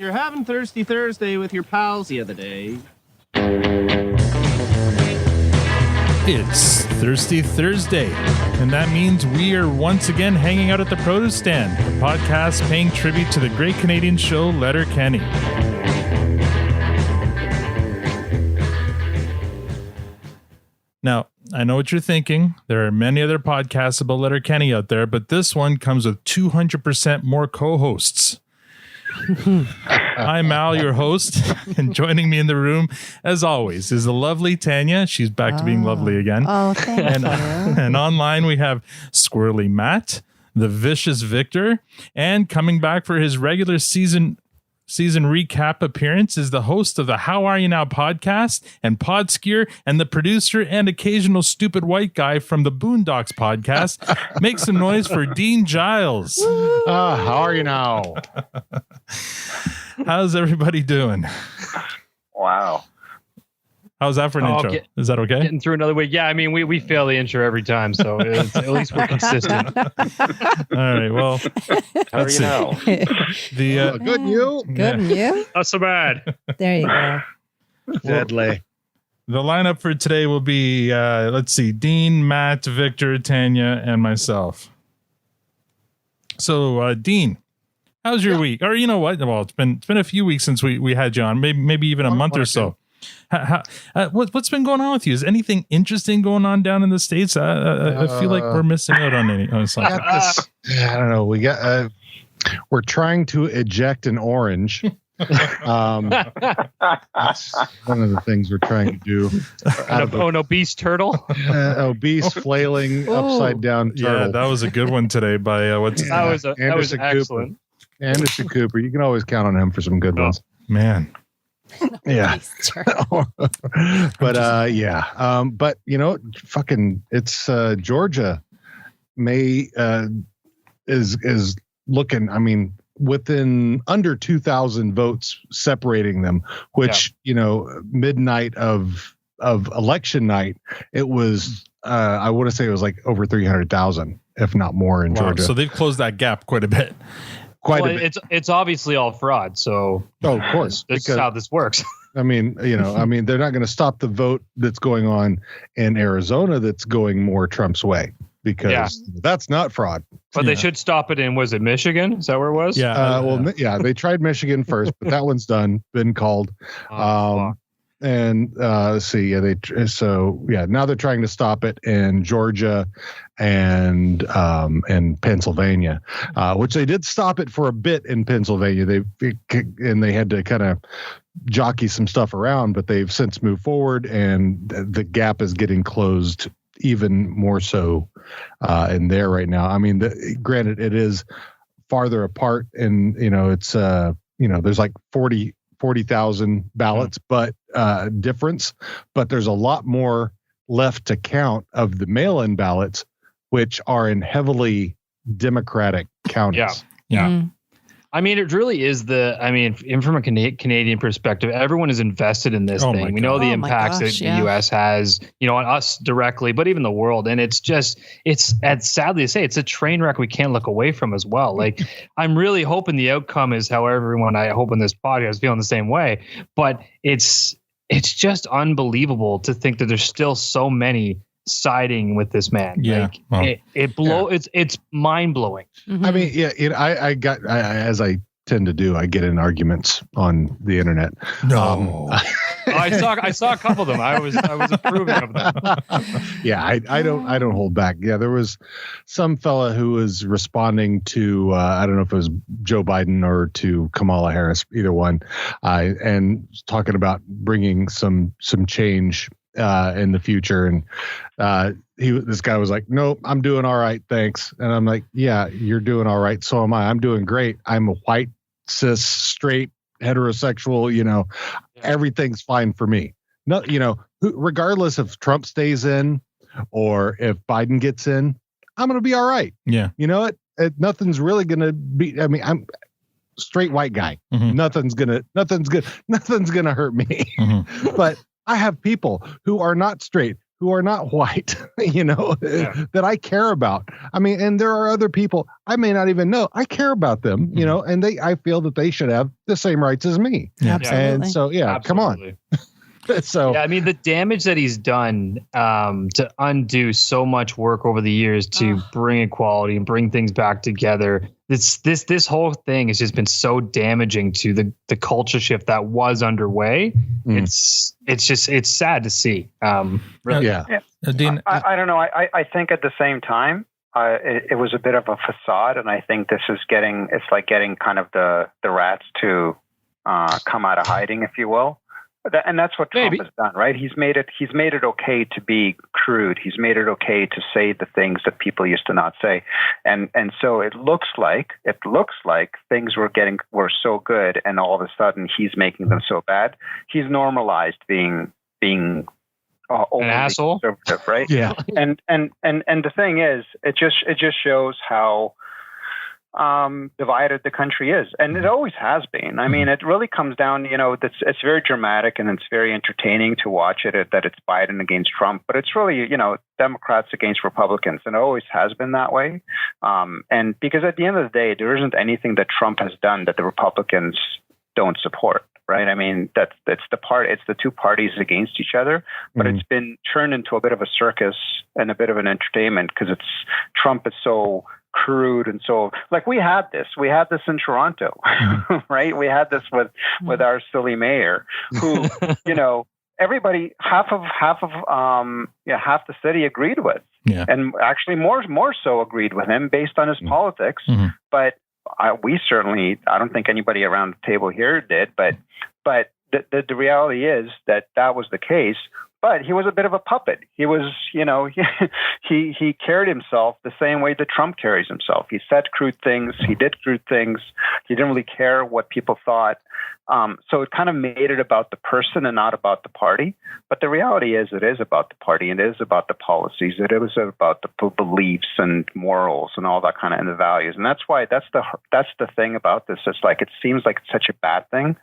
You're having Thirsty Thursday with your pals the other day. It's Thirsty Thursday, and that means we are once again hanging out at the Produce Stand, a podcast paying tribute to the great Canadian show Letterkenny. Now, I know what you're thinking. There are many other podcasts about Letterkenny out there, but this one comes with 200% more co-hosts. I'm Al, your host, and joining me in the room, as always, is the lovely Tanya. She's back to being lovely again. Oh, thank you. And online we have Squirrely Matt, the vicious Victor, and coming back for his regular season recap appearance is the host of the How Are You Now podcast and PodScure, and the producer and occasional stupid white guy from the Boondocks podcast. Make some noise for Dean Giles. How are you now? How's everybody doing? Wow. How's that for an intro? Is that okay? Getting through another week. Yeah, I mean, we fail the intro every time, so at least we're consistent. All right, well, How are you now? the Good, you? Good, and you? Not so bad. There you go. Deadly. The lineup for today will be, let's see, Dean, Matt, Victor, Tanya, and myself. So, Dean, how's your week? Or you know what? Well, it's been a few weeks since we had you on, maybe even a month or so. What's been going on with you? Is anything interesting going on down in the States? I feel like we're missing out on something. I don't know. We're trying to eject an orange. That's one of the things we're trying to do. An obese turtle? Obese, flailing, upside down turtle. Yeah, that was a good one today by That was excellent. Anderson Cooper. You can always count on him for some good ones. Man. Yeah. But but you know, it's Georgia is looking, I mean, within under 2,000 votes separating them, which, you know, midnight of election night, it was I want to say it was like over 300,000, if not more, in Georgia. So they've closed that gap quite a bit. It's obviously all fraud. So of course, that's how this works. I mean, they're not going to stop the vote that's going on in Arizona that's going more Trump's way, because that's not fraud. But they should stop it in, was it Michigan? Is that where it was? Yeah. They tried Michigan first, but that one's done, been called. Now they're trying to stop it in Georgia and Pennsylvania, which they did stop it for a bit in Pennsylvania. They had to kind of jockey some stuff around, but they've since moved forward, and the gap is getting closed even more so in there right now. I mean, granted, it is farther apart, and it's there's like 40,000 ballots, but difference. But there's a lot more left to count of the mail-in ballots, which are in heavily Democratic counties. Yeah. Mm-hmm. I mean, it really is from a Canadian perspective, everyone is invested in this thing. We know the impacts that the U.S. has, on us directly, but even the world. And it's sadly to say, it's a train wreck we can't look away from as well. Like, I'm really hoping the outcome is how everyone, I hope in this podcast is feeling the same way. But it's just unbelievable to think that there's still so many siding with this man. Yeah. It's mind blowing. Mm-hmm. I mean, as I tend to do, I get in arguments on the internet. No. I saw a couple of them. I was approving of them. Yeah, I don't hold back. Yeah, there was some fella who was responding to I don't know if it was Joe Biden or to Kamala Harris, either one, and talking about bringing some change in the future, and this guy was like, "Nope, I'm doing all right, thanks." And I'm like, "Yeah, you're doing all right. So am I. I'm doing great. I'm a white, cis, straight, heterosexual. Everything's fine for me. No, regardless if Trump stays in or if Biden gets in, I'm gonna be all right. Yeah, you know what? Nothing's really gonna be. I mean, I'm straight white guy. Mm-hmm. Nothing's gonna hurt me. Mm-hmm. But I have people who are not straight, who are not white, that I care about. I mean, and there are other people I may not even know. I care about them, and I feel that they should have the same rights as me. Yeah. Absolutely. And so, come on. So I mean, the damage that he's done to undo so much work over the years to bring equality and bring things back together. This whole thing has just been so damaging to the culture shift that was underway. It's sad to see. Really. Yeah. Dean, I don't know. I think at the same time, it was a bit of a facade, and I think it's like getting kind of the rats to come out of hiding, if you will. And that's what Trump has done, right? He's made it okay to be crude. He's made it okay to say the things that people used to not say. And so it looks like things were so good, and all of a sudden he's making them so bad. He's normalized being an asshole, conservative, right? Yeah. And the thing is, it just shows how divided the country is, and it always has been. I mean, it really comes down, it's very dramatic and it's very entertaining to watch it, that it's Biden against Trump, but it's really, Democrats against Republicans, and it always has been that way. And because at the end of the day, there isn't anything that Trump has done that the Republicans don't support. Right. I mean, it's the two parties against each other, but it's been turned into a bit of a circus and a bit of an entertainment because Trump is so crude and so, like, we had this in Toronto, right? We had this with our silly mayor who, everybody, half the city agreed with, and actually more so agreed with him based on his politics, but. I don't think anybody around the table here did, but the reality is that was the case. But he was a bit of a puppet. He was, he carried himself the same way that Trump carries himself. He said crude things. He did crude things. He didn't really care what people thought. So it kind of made it about the person and not about the party. But the reality is, it is about the party, and it is about the policies. It is about the beliefs and morals and all that kind of, and the values. And that's why that's the thing about this. It's like, it seems like it's such a bad thing,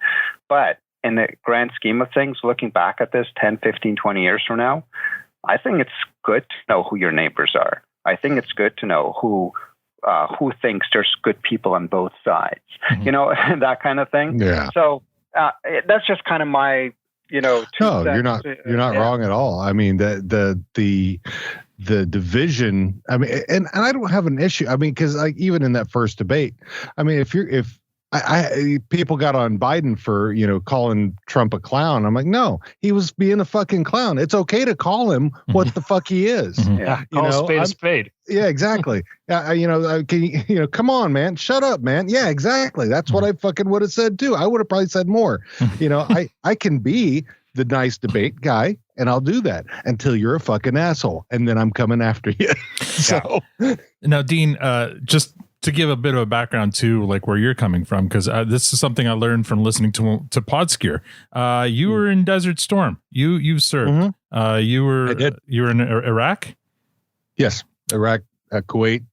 but in the grand scheme of things, looking back at this 10, 15, 20 years from now, I think it's good to know who your neighbors are. I think it's good to know who thinks there's good people on both sides, that kind of thing. Yeah. So that's just kind of my, No, you're not wrong at all. I mean, the division, I mean, and I don't have an issue. I mean, because like even in that first debate, I mean, if people got on Biden for, calling Trump a clown. I'm like, no, he was being a fucking clown. It's okay to call him what the fuck he is. Yeah. Call a spade a spade. Yeah, exactly. Come on, man. Shut up, man. Yeah, exactly. That's what I fucking would have said too. I would have probably said more. I can be the nice debate guy, and I'll do that until you're a fucking asshole, and then I'm coming after you. So now, Dean, just to give a bit of a background to like where you're coming from, because this is something I learned from listening to PodScure. You were in Desert Storm. You served. You were in Iraq. Yes, Iraq, Kuwait,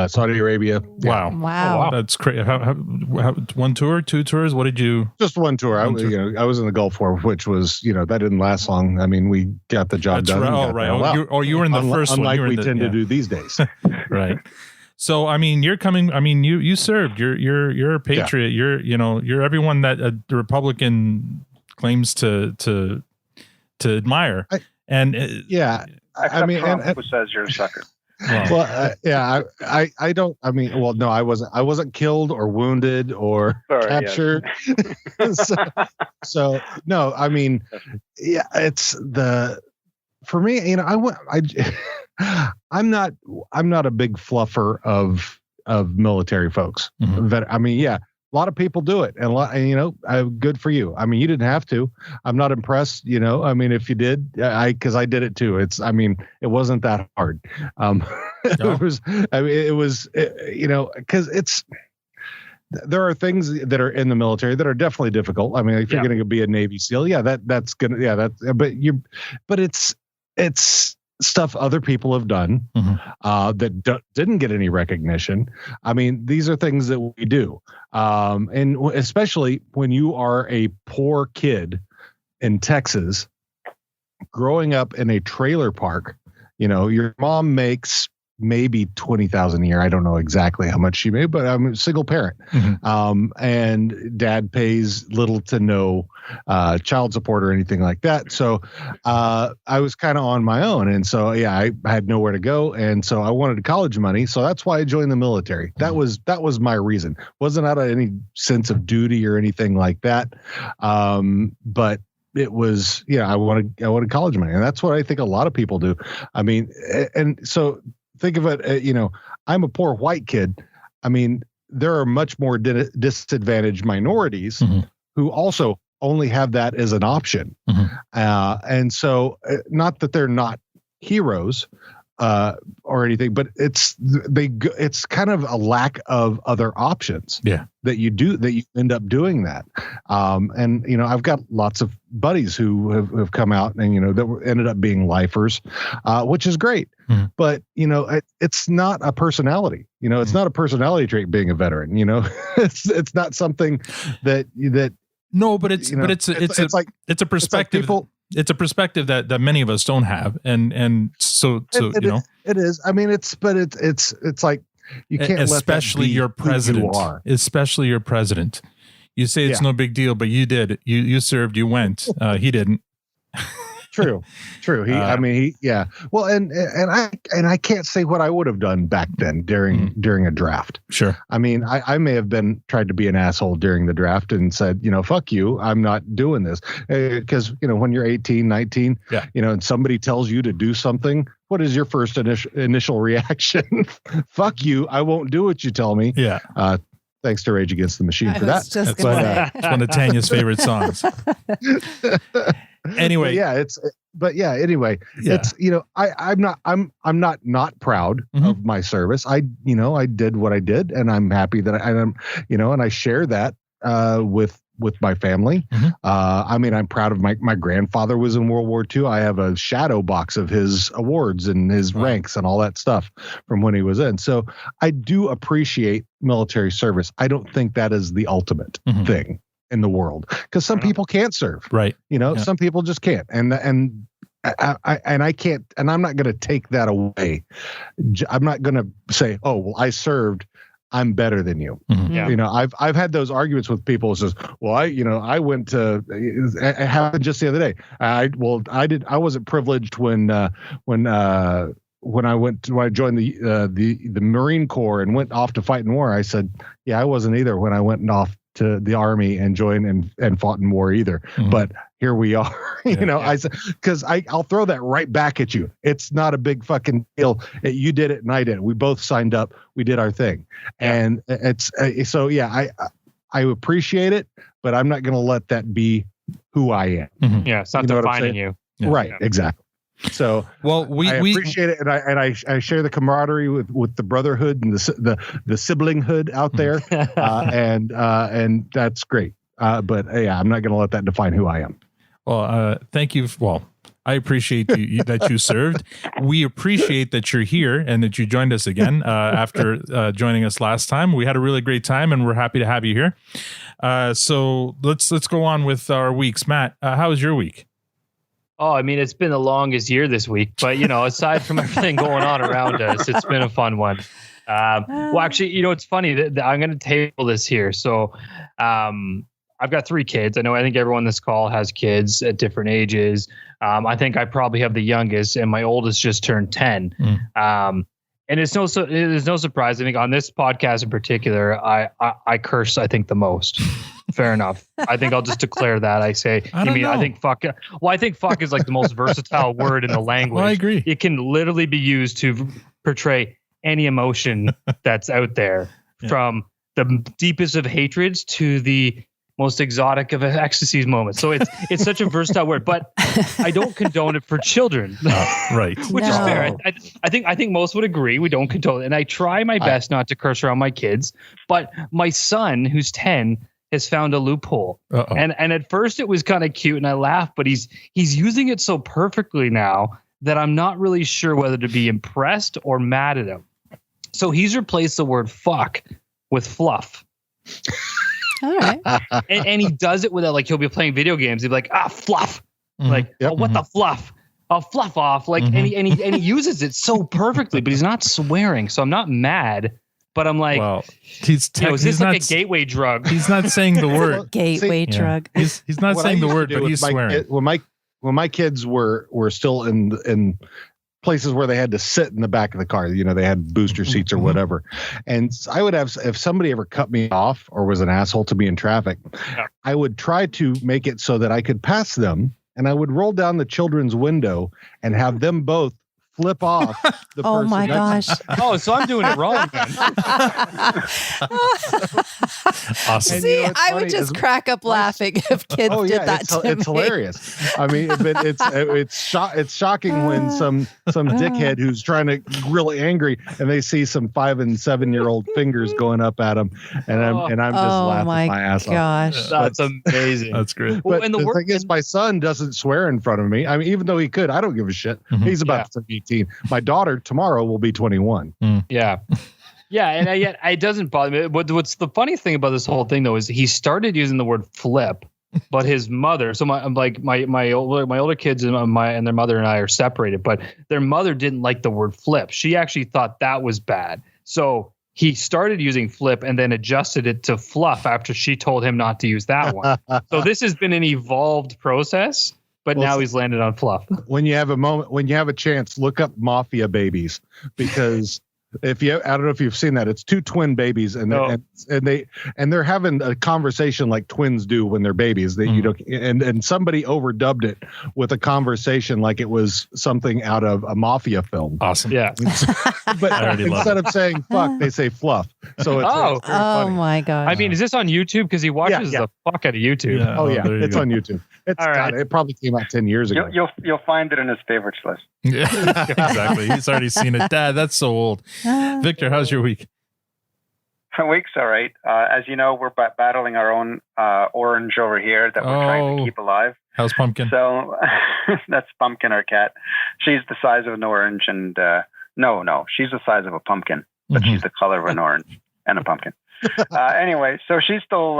Saudi Arabia. Yeah. Wow, that's crazy. How one tour, two tours? What did you? Just one tour. I was in the Gulf War, which was that didn't last long. I mean, we got the job done. You were in the first one. Unlike we tend to do these days. Right. So, I mean, you're coming. I mean, you served. You're a patriot. Yeah. You're everyone that a Republican claims to admire. I mean, Trump, who says you're a sucker. Well, I don't. I mean, well, no, I wasn't killed or wounded or captured. Yeah. so no, I mean, it's for me. I'm not a big fluffer of military folks. I mean, a lot of people do it, and good for you. I mean, you didn't have to. I'm not impressed. I mean, if you did, because I did it too. It wasn't that hard. Because there are things that are in the military that are definitely difficult. I mean, if you're going to be a Navy SEAL, but it's stuff other people have done that didn't get any recognition. I mean, these are things that we do. And especially when you are a poor kid in Texas, growing up in a trailer park, your mom makes maybe 20,000 a year. I don't know exactly how much she made, but I'm a single parent. And dad pays little to no child support or anything like that. So I was kind of on my own. And so, I had nowhere to go. And so I wanted college money. So that's why I joined the military. That was my reason. Wasn't out of any sense of duty or anything like that. But it was, I wanted college money. And that's what I think a lot of people do. I mean, and so think of it, I'm a poor white kid. I mean, there are much more disadvantaged minorities who also only have that as an option. And so not that they're not heroes or anything, but it's kind of a lack of other options that you end up doing that. And, I've got lots of buddies who have come out and, that ended up being lifers, which is great. But, it's not a personality, it's not a personality trait being a veteran, it's not something that. No, but it's a perspective. It's a perspective that many of us don't have. And so it is. I mean, it's like you can't especially your president, especially your president. You say it's no big deal, but you did. You served, you went. He didn't. True. Well, and I can't say what I would have done back then during a draft. Sure. I mean, I may have tried to be an asshole during the draft and said, fuck you, I'm not doing this. Because, when you're 18, 19, and somebody tells you to do something, what is your first initial reaction? Fuck you, I won't do what you tell me. Yeah. Thanks to Rage Against the Machine for that. It's one of Tanya's favorite songs. Anyway, it's I'm not proud of my service. I did what I did, and I'm happy that I'm and I share that with my family. I mean, I'm proud of my grandfather was in World War II. I have a shadow box of his awards and his ranks and all that stuff from when he was in. So I do appreciate military service. I don't think that is the ultimate thing in the world, because some people can't serve. Right. Some people just can't. And I can't, and I'm not going to take that away. I'm not going to say, oh, well, I served, I'm better than you. I've had those arguments with people who says, well, I went to, it happened just the other day. I wasn't privileged when I joined the Marine Corps and went off to fight in war. I said, yeah, I wasn't either when I went off to the Army and joined and fought in war either. But here we are, I said, because I'll throw that right back at you. It's not a big fucking deal. You did it and I did it. We both signed up. We did our thing. And it's I appreciate it, but I'm not going to let that be who I am. Yeah. It's not defining you. Yeah. Right. Yeah. Exactly. So I appreciate it, and I share the camaraderie with the brotherhood and the siblinghood out there, and that's great. But I'm not going to let that define who I am. Well, thank you. Well, I appreciate that you served. We appreciate that you're here and that you joined us again after joining us last time. We had a really great time, and we're happy to have you here. So let's go on with our weeks. Matt, how was your week? Oh, I mean, it's been the longest year this week, but aside from everything going on around us, it's been a fun one. Well, actually, it's funny that I'm going to table this here. So, I've got 3 kids. I think everyone on this call has kids at different ages. I think I probably have the youngest, and my oldest just turned 10. And it's no surprise. I think on this podcast in particular, I curse, I think, the most. Fair enough. I think I'll just declare that. I think fuck. Well, I think fuck is like the most versatile word in the language. Well, I agree. It can literally be used to portray any emotion that's out there, from the deepest of hatreds to the most exotic of ecstasies moments. So it's such a versatile word, but I don't condone it for children. Right. Which is fair. I think most would agree. We don't condone it. And I try my best not to curse around my kids, but my son, who's 10, has found a loophole. And at first it was kind of cute and I laughed, but he's using it so perfectly now that I'm not really sure whether to be impressed or mad at him. So he's replaced the word fuck with fluff. All right. And he does it without, like, he'll be playing video games. He'll be like, fluff. Like, what the fluff? fluff off, like, and he uses it so perfectly, but he's not swearing, so I'm not mad. But I'm like, well, is this like a gateway drug? He's not saying the word gateway drug. He's not saying the word, but he's swearing. When my kids were still in places where they had to sit in the back of the car, they had booster seats or whatever, and I would have, if somebody ever cut me off or was an asshole to me in traffic, I would try to make it so that I could pass them, and I would roll down the children's window and have them both flip off the person. Oh my gosh. Oh, so I'm doing it wrong then. Awesome. See, I would just crack up laughing if kids did that to me. It's hilarious. I mean, it's shocking when some dickhead who's trying to really angry and they see some 5 and 7 year old fingers going up at them, and I'm just laughing my ass off. That's amazing. That's great. But the thing is, my son doesn't swear in front of me. I mean, even though he could, I don't give a shit. He's about to be 18. My daughter tomorrow will be 21. Yeah. Yeah, and yet it doesn't bother me. What's the funny thing about this whole thing though is he started using the word flip, but his mother. So my older kids and their mother and I are separated, but their mother didn't like the word flip. She actually thought that was bad. So he started using flip and then adjusted it to fluff after she told him not to use that one. So this has been an evolved process. But now he's landed on fluff. When you have a chance, look up Mafia Babies, because I don't know if you've seen that. It's 2 twin babies, and they're having a conversation like twins do when they're babies. And somebody overdubbed it with a conversation like it was something out of a mafia film. Awesome. Yeah. But instead of saying fuck, they say fluff. So it's oh my god. I mean, is this on YouTube? Because he watches the fuck out of YouTube. Yeah. It's on YouTube. It probably came out 10 years ago. You'll find it in his favorites list. Yeah, exactly. He's already seen it. Dad, that's so old. Victor, how's your week? My week's all right. As you know, we're battling our own orange over here that we're trying to keep alive. How's Pumpkin? So that's Pumpkin, our cat. She's the size of an orange, and no, she's the size of a pumpkin, but she's the color of an orange and a pumpkin. Anyway, so she's still,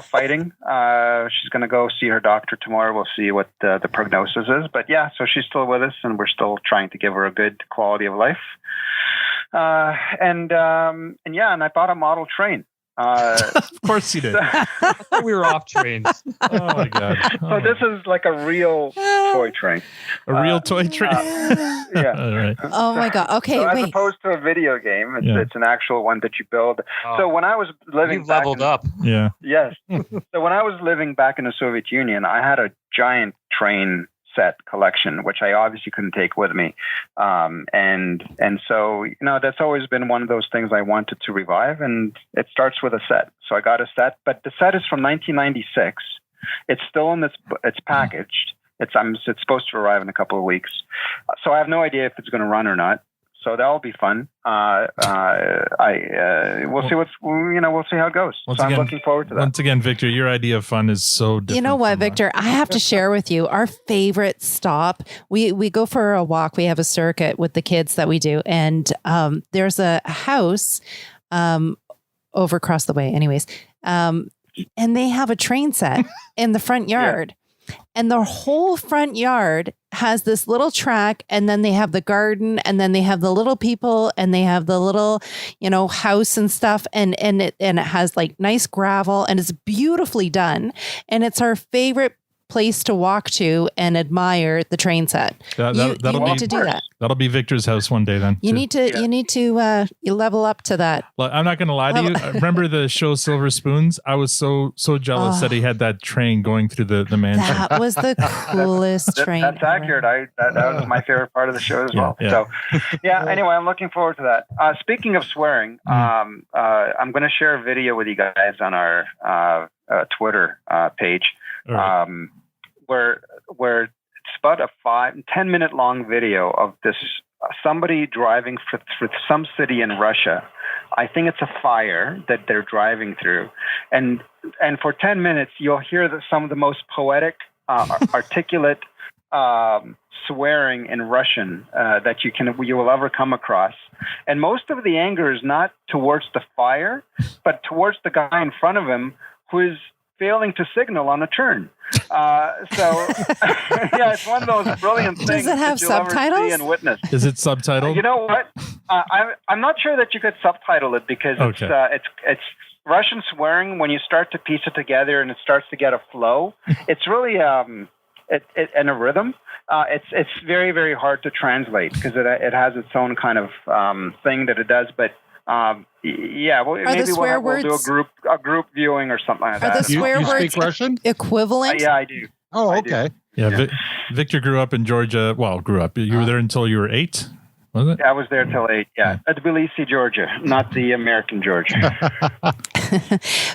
fighting. She's going to go see her doctor tomorrow. We'll see what the prognosis is. But yeah, so she's still with us, and we're still trying to give her a good quality of life. And I bought a model train. Of course you did. We were off trains. Oh my god! So this is like a real toy train. A real toy train. Yeah. All right. Oh my god. Okay. So wait. as opposed to a video game, it's an actual one that you build. So when I was living, you've leveled up. Yeah. Yes. So when I was living back in the Soviet Union, I had a giant train set collection, which I obviously couldn't take with me. And so, that's always been one of those things I wanted to revive, and it starts with a set. So I got a set, but the set is from 1996. It's still it's packaged. It's supposed to arrive in a couple of weeks. So I have no idea if it's going to run or not. So that'll be fun. We'll see we'll see how it goes. So I'm looking forward to that. Once again, Victor, your idea of fun is so different. You know what, Victor? I have to share with you our favorite stop. We go for a walk. We have a circuit with the kids that we do, and there's a house over across the way. Anyways, and they have a train set in the front yard. And the whole front yard has this little track, and then they have the garden, and then they have the little people, and they have the little, house and stuff, and it has like nice gravel, and it's beautifully done, and it's our favorite place to walk to and admire the train set. You need to do that. That'll be Victor's house one day then. You need to level up to that. Look, I'm not going to lie to you. Remember the show Silver Spoons? I was so jealous that he had that train going through the mansion. That was the coolest train. That's accurate. That was my favorite part of the show as well. Yeah. So, anyway, I'm looking forward to that. Speaking of swearing, I'm going to share a video with you guys on our Twitter page. Right. Where it's about a 5-10 minute long video of this somebody driving through some city in Russia. I think it's a fire that they're driving through, and for 10 minutes you'll hear some of the most poetic, articulate swearing in Russian that you will ever come across. And most of the anger is not towards the fire, but towards the guy in front of him who is failing to signal on a turn. Yeah, it's one of those brilliant things. Does it have subtitles? And witness. Is it subtitled? You know what? I'm not sure that you could subtitle it because it's Russian swearing. When you start to piece it together and it starts to get a flow, it's really and a rhythm. It's very, very hard to translate because it has its own kind of thing that it does. But maybe we'll do a group viewing or something like that. Are the swear you words speak Russian? equivalent? Yeah, I do. Oh, okay. Yeah, Victor grew up in Georgia. Well, grew up. You were there until you were 8, was it? I was there till 8. Yeah, at Tbilisi, Georgia, not the American Georgia.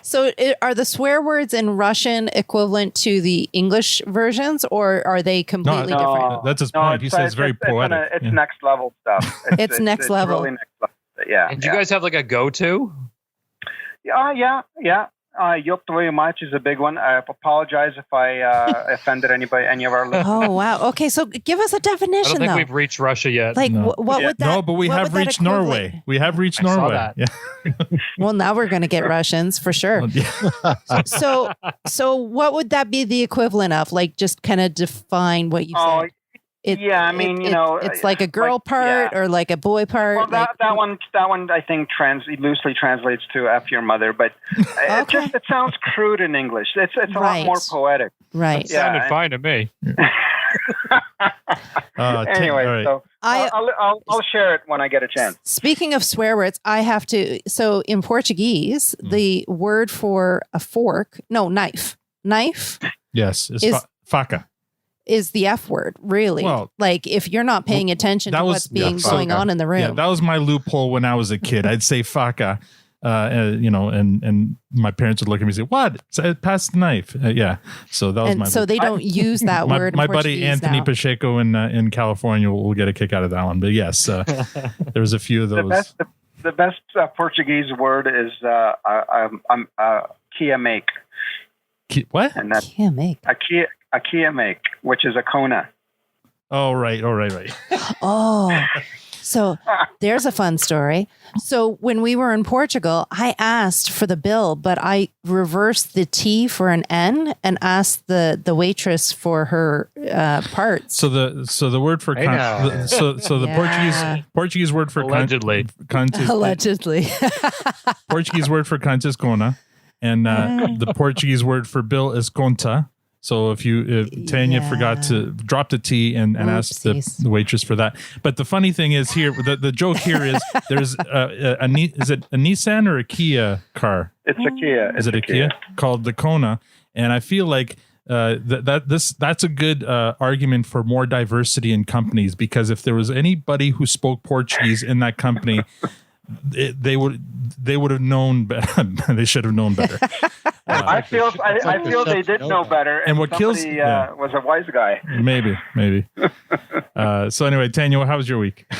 So, are the swear words in Russian equivalent to the English versions, or are they completely different? That's his point. He says very poetic. It's next level stuff. It's next level. Really next level. Yeah. And do you guys have like a go-to? Yeah. Yop tvoyu mach is a big one. I apologize if I offended any of our listeners. Oh, wow. Okay, so give us a definition, I don't think we've reached Russia yet. Like, what would that? No, but we have reached Norway. We have reached Norway. That. Yeah. Well, now we're going to get Russians for sure. So what would that be the equivalent of? Like, just kind of define what you said. It's like a girl part or like a boy part. Well, that one I think loosely translates to "F your mother," but it sounds crude in English. It's a lot more poetic. Right. It sounded fine to me. Anyway, right. so I'll share it when I get a chance. Speaking of swear words, I have to. So in Portuguese, the word for a knife. Yes, is faca. Is the F word, really. Well, like if you're not paying attention to what's going on in the room. Yeah, that was my loophole when I was a kid. I'd say faca, and my parents would look at me and say, "What? Pass the knife." So that was my. So they don't use that word. My buddy Anthony Pacheco in California will get a kick out of that one. But yes, there's a few of those. The best Portuguese word is Kia make. What? And that's Kia make. A Kia make, which is a Kona. Oh, right. Oh, so there's a fun story. So when we were in Portugal, I asked for the bill, but I reversed the T for an N and asked the waitress for her parts. So the word for Portuguese word for allegedly cunt is allegedly. Portuguese word for cunt is Kona, and the Portuguese word for bill is conta. So if Tanya forgot to drop the T and ask the waitress for that. But the funny thing is here, the joke here is there's is it a Nissan or a Kia car? It's a Kia. Is it a Kia? Called the Kona? And I feel like that's a good argument for more diversity in companies, because if there was anybody who spoke Portuguese in that company, they would have known better. They should have known better. I feel they did know better, and what kills was a wise guy. Maybe. So anyway, Tanya, how was your week?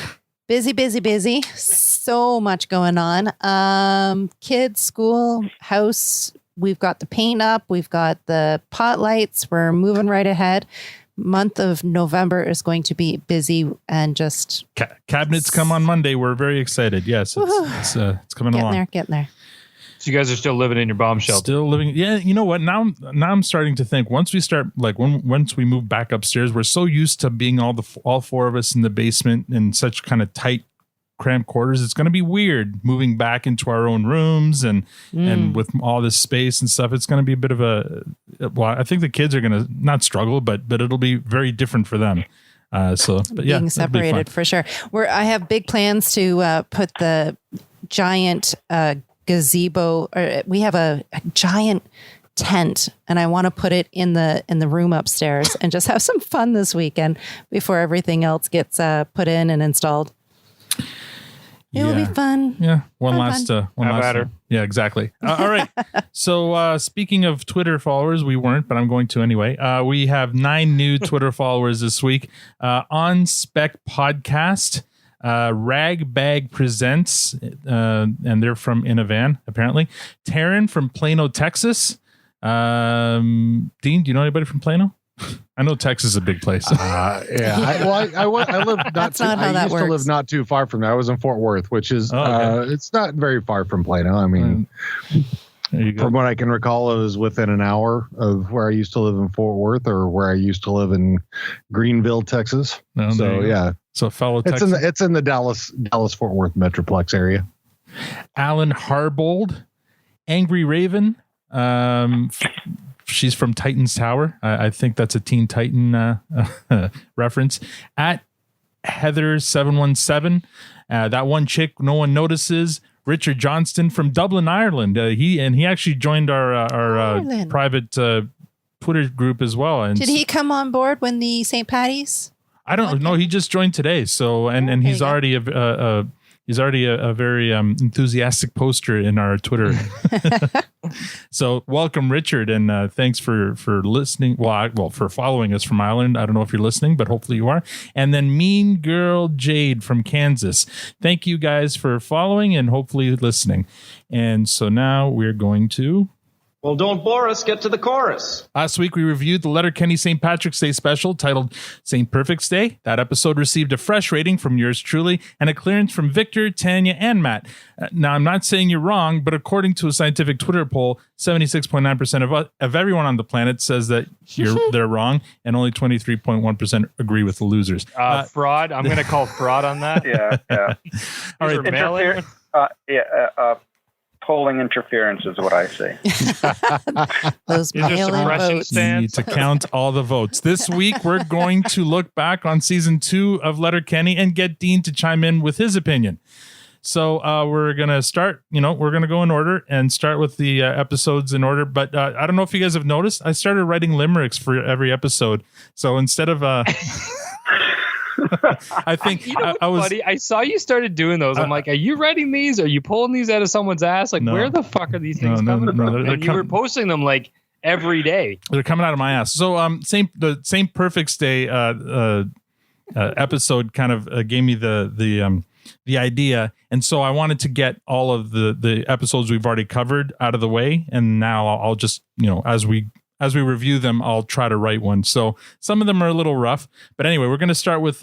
Busy. So much going on. Kids, school, house. We've got the paint up. We've got the pot lights. We're moving right ahead. Month of November is going to be busy and just cabinets come on Monday. We're very excited. Yes, it's coming along. Getting there. So you guys are still living in your bomb shelter. Still living. Yeah. You know what? Now I'm starting to think once we start, once we move back upstairs, we're so used to being all four of us in the basement in such kind of tight, cramped quarters. It's going to be weird moving back into our own rooms and with all this space and stuff. It's going to be a bit of I think the kids are going to not struggle, but it'll be very different for them. Being separated for sure. I have big plans to put the giant gazebo. We have a giant tent, and I want to put it in the room upstairs and just have some fun this weekend before everything else gets put in and installed. It'll be fun. Yeah. One last. Yeah, exactly. All right. So speaking of Twitter followers, we weren't, but I'm going to anyway. We have 9 new Twitter followers this week. On Spec Podcast, Ragbag Presents, and they're from Inavan, apparently. Taryn from Plano, Texas. Dean, do you know anybody from Plano? I know Texas is a big place. I live to live not too far from there. I was in Fort Worth, which is it's not very far from Plano. I mean, From what I can recall, it was within an hour of where I used to live in Fort Worth, or where I used to live in Greenville, Texas. No, so yeah, so fellow it's Texas. it's in the Dallas Fort Worth metroplex area. Alan Harbold, Angry Raven. She's from Titan's Tower. I think that's a Teen Titan reference. At Heather717, that one chick no one notices. Richard Johnston from Dublin, Ireland. He actually joined our private Twitter group as well. And did he come on board when the St. Patty's? I don't know. He just joined today. So and he's already a very enthusiastic poster in our Twitter. So welcome, Richard, and thanks for listening. Well, for following us from Ireland. I don't know if you're listening, but hopefully you are. And then Mean Girl Jade from Kansas. Thank you guys for following and hopefully listening. And so now we're going to... Well, don't bore us. Get to the chorus. Last week, we reviewed the Letterkenny St. Patrick's Day special titled St. Perfect's Day. That episode received a fresh rating from yours truly and a clearance from Victor, Tanya, and Matt. Now, I'm not saying you're wrong, but according to a scientific Twitter poll, 76.9% of everyone on the planet says that they're wrong, and only 23.1% agree with the losers. Fraud. I'm going to call fraud on that. Yeah. All right. Polling interference is what I say. Those mail-in votes. You need to count all the votes. This week, we're going to look back on season 2 of Letterkenny and get Dean to chime in with his opinion. So we're going to start, we're going to go in order and start with the episodes in order. But I don't know if you guys have noticed, I started writing limericks for every episode. So instead of... I think I saw you started doing those. I'm like, are you writing these? Are you pulling these out of someone's ass? Like, where the fuck are these things coming from? And you were posting them like every day. They're coming out of my ass. So the St. Perfect's Day episode kind of gave me the idea, and so I wanted to get all of the episodes we've already covered out of the way, and now I'll just as we review them, I'll try to write one. So some of them are a little rough. But anyway, we're going to start with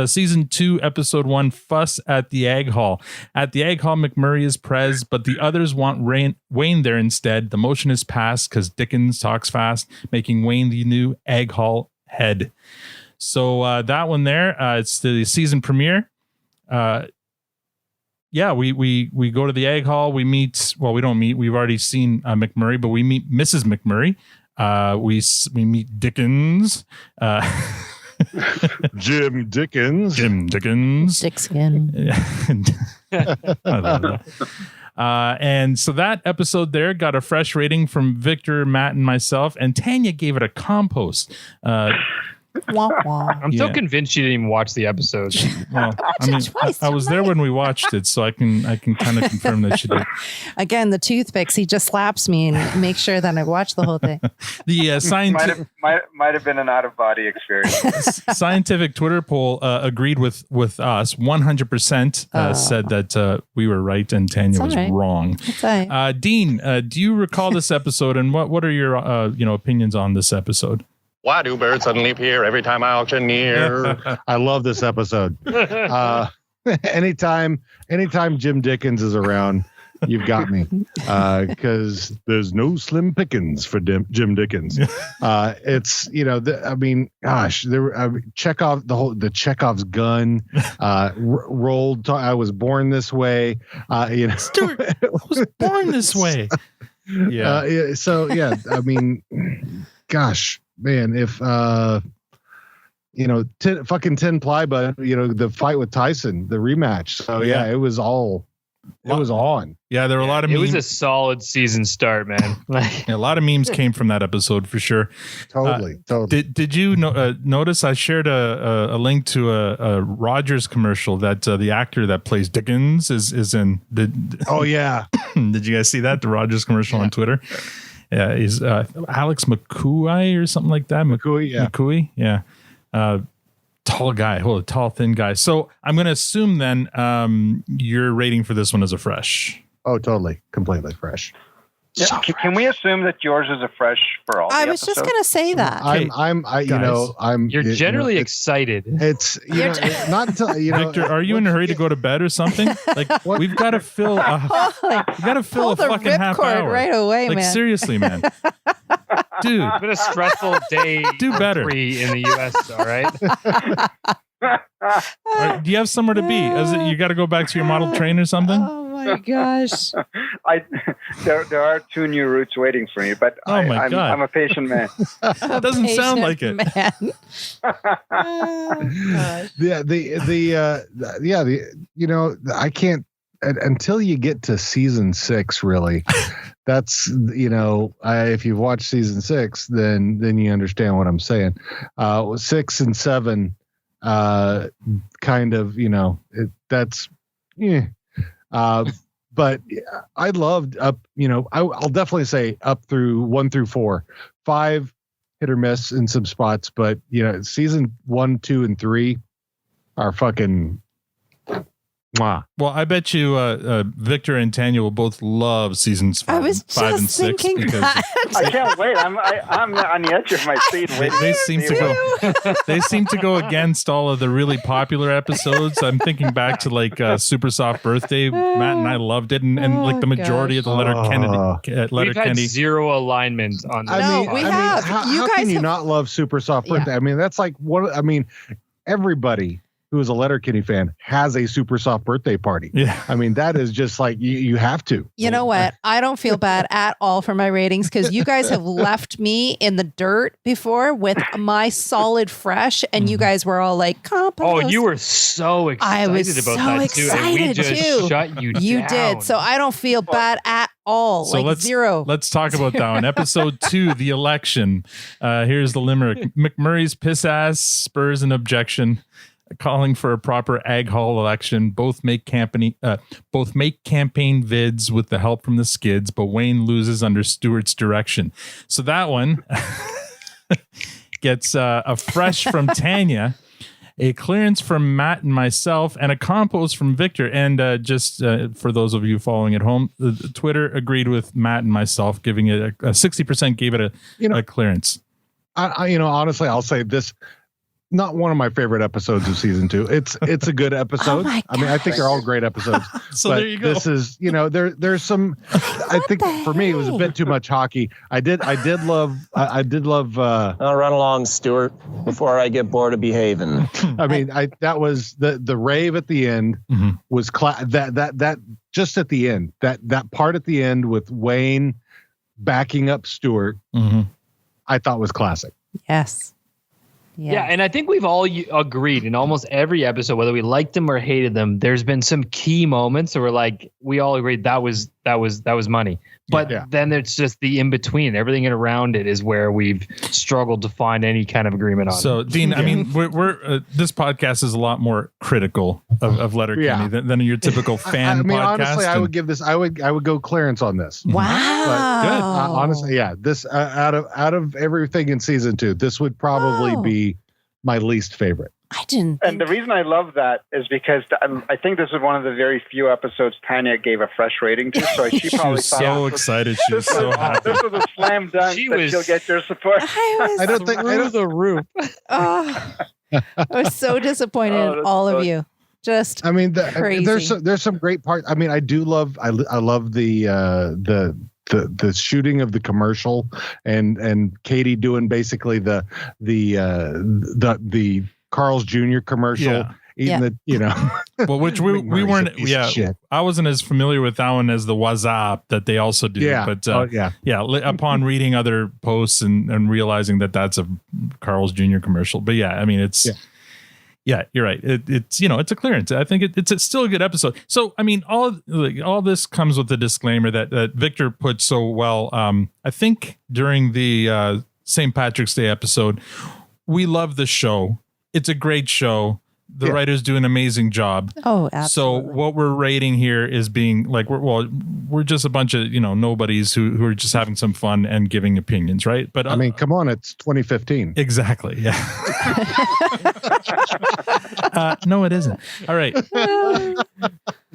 season 2, episode 1, Fuss at the Egg Hall. At the Egg Hall, McMurray is Prez, but the others want Wayne there instead. The motion is passed because Dickens talks fast, making Wayne the new Egg Hall head. So that one there, it's the season premiere. We go to the Egg Hall. We meet. Well, we don't meet. We've already seen McMurray, but we meet Mrs. McMurray. We meet Dickens. Jim Dickens. Dickskin. And so that episode there got a fresh rating from Victor, Matt, and myself. And Tanya gave it a compost. I'm still convinced you didn't even watch the episode. Well, I was there when we watched it, so I can kind of confirm that she did. Again, the toothpicks. He just slaps me and makes sure that I watch the whole thing. The scientific might have been an out of body experience. Scientific Twitter poll agreed with us. 100% said that we were right and Tanya was wrong. That's right. Dean, do you recall this episode, and what are your opinions on this episode? Why do birds suddenly appear every time I auctioneer? I love this episode. Anytime Jim Dickens is around, you've got me. Because there's no slim pickings for Jim Dickens. It's Chekhov, the Chekhov's gun rolled. I was born this way. Stuart, I was born this way. Yeah. Gosh. Man, if fucking 10 ply, but the fight with Tyson, the rematch. So it was on. Yeah, there were a lot of memes. It was a solid season start, man. A lot of memes came from that episode for sure. Totally. Did you notice I shared a link to a Rogers commercial that the actor that plays Dickens is in? Oh yeah. Did you guys see that? The Rogers commercial on Twitter? Yeah, he's Alex McCooey or something like that. McCooey, yeah. Tall guy, tall, thin guy. So I'm going to assume then your rating for this one is a fresh. Oh, totally. Completely fresh. Yeah. Can we assume that yours is a fresh for all? I was just going to say that. You're generally excited. It's not until Victor, are you in a hurry to go to bed or something? Like we've got to fill a fucking half hour right away, like, man. Seriously, man. Dude, it's been a stressful day. Do better. In the U.S. All right. Do you have somewhere to be? You got to go back to your model train or something? Oh my gosh! There are 2 new routes waiting for me, but God. I'm a patient man. It doesn't sound like it. I can't until you get to season 6. Really, that's if you've watched season 6, then you understand what I'm saying. 6 and 7. Kind of, that's, but I loved up, I'll definitely say up through 1 through 4, 5 hit or miss in some spots, but season 1, 2, and 3 are fucking. Mwah. Well, I bet you Victor and Tanya will both love seasons 5 and 6 because I can't wait. I'm on the edge of my seat waiting. They seem to go against all of the really popular episodes. I'm thinking back to like Super Soft Birthday. Matt and I loved it, and like the majority of the Letterkenny. We've had zero alignment on this. How can you not love Super Soft Birthday? I mean, that's like everybody who is a Letterkenny fan has a Super Soft Birthday party. Yeah. I mean, that is just like, you have to. You know what? I don't feel bad at all for my ratings because you guys have left me in the dirt before with my solid fresh, and you guys were all like, compost. Oh, you were so excited about that too. And we just shut you down. You did. So I don't feel bad at all. So like zero. Let's talk about that one. Episode 2, the election. Here's the limerick. McMurray's piss ass spurs an objection, calling for a proper ag hall election. Both make campaign vids with the help from the skids, but Wayne loses under Stewart's direction. So that one gets a fresh from Tanya, a clearance from Matt and myself, and a compost from Victor. And just for those of you following at home, Twitter agreed with Matt and myself, giving it a 60% gave it a clearance. Honestly, I'll say this. Not one of my favorite episodes of season 2. It's a good episode. I mean, I think they're all great episodes. So but there you go. This is, there's some. I think for me it was a bit too much hockey. I did love. I'll run along, Stuart, before I get bored of behaving. I mean, that was the rave at the end was that just at the end that part at the end with Wayne backing up Stuart. I thought was classic. Yes. Yeah, and I think we've all agreed in almost every episode, whether we liked them or hated them, there's been some key moments where we all agreed that was money. But then it's just the in between. Everything around it is where we've struggled to find any kind of agreement on. So, Dean, I mean, we're this podcast is a lot more critical of Letterkenny than your typical fan. I mean, podcast. honestly, I would give this. I would go clearance on this. Wow. But good. Honestly, this out of everything in season 2, this would probably be my least favorite. I didn't. And the reason I love that is because I think this is one of the very few episodes Tanya gave a fresh rating to. So she probably was so excited. She was so happy. This was a slam dunk that she'll get your support. I don't think the roof. I was so disappointed in all of you. Just I mean, crazy. There's some great parts. I mean, I love the shooting of the commercial and Katie doing basically the Carl's Jr. commercial. Well, which we weren't. I wasn't as familiar with that one as the WhatsApp that they also do. But upon reading other posts and realizing that that's a Carl's Jr. commercial. But I mean, it's. Yeah, you're right. It's it's a clearance. I think it's still a good episode. So I mean, all this comes with the disclaimer that Victor put so well. I think during the St. Patrick's Day episode, we love the show. It's a great show. The writers do an amazing job. Oh, absolutely. So what we're rating here is being like we're just a bunch of nobodies who are just having some fun and giving opinions, right? But I mean, come on, it's 2015. Exactly. Yeah. No, it isn't. All right.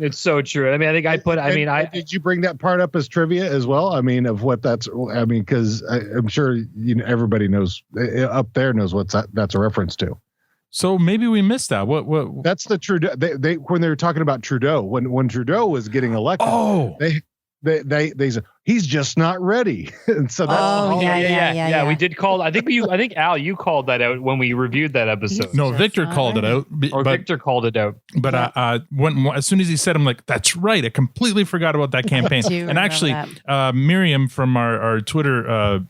It's so true. I mean, I think did you bring that part up as trivia as well? I mean, of what that's, I mean, because I'm sure everybody knows up there knows what that's a reference to. So maybe we missed that. What? That's the Trudeau. They when they were talking about Trudeau, when Trudeau was getting elected, they said he's just not ready. And so that's yeah. We did call. I think Al, you called that out when we reviewed that episode. No, Victor called it out. Victor called it out. But as soon as he said, I'm like, that's right. I completely forgot about that campaign. And actually, Miriam from our Twitter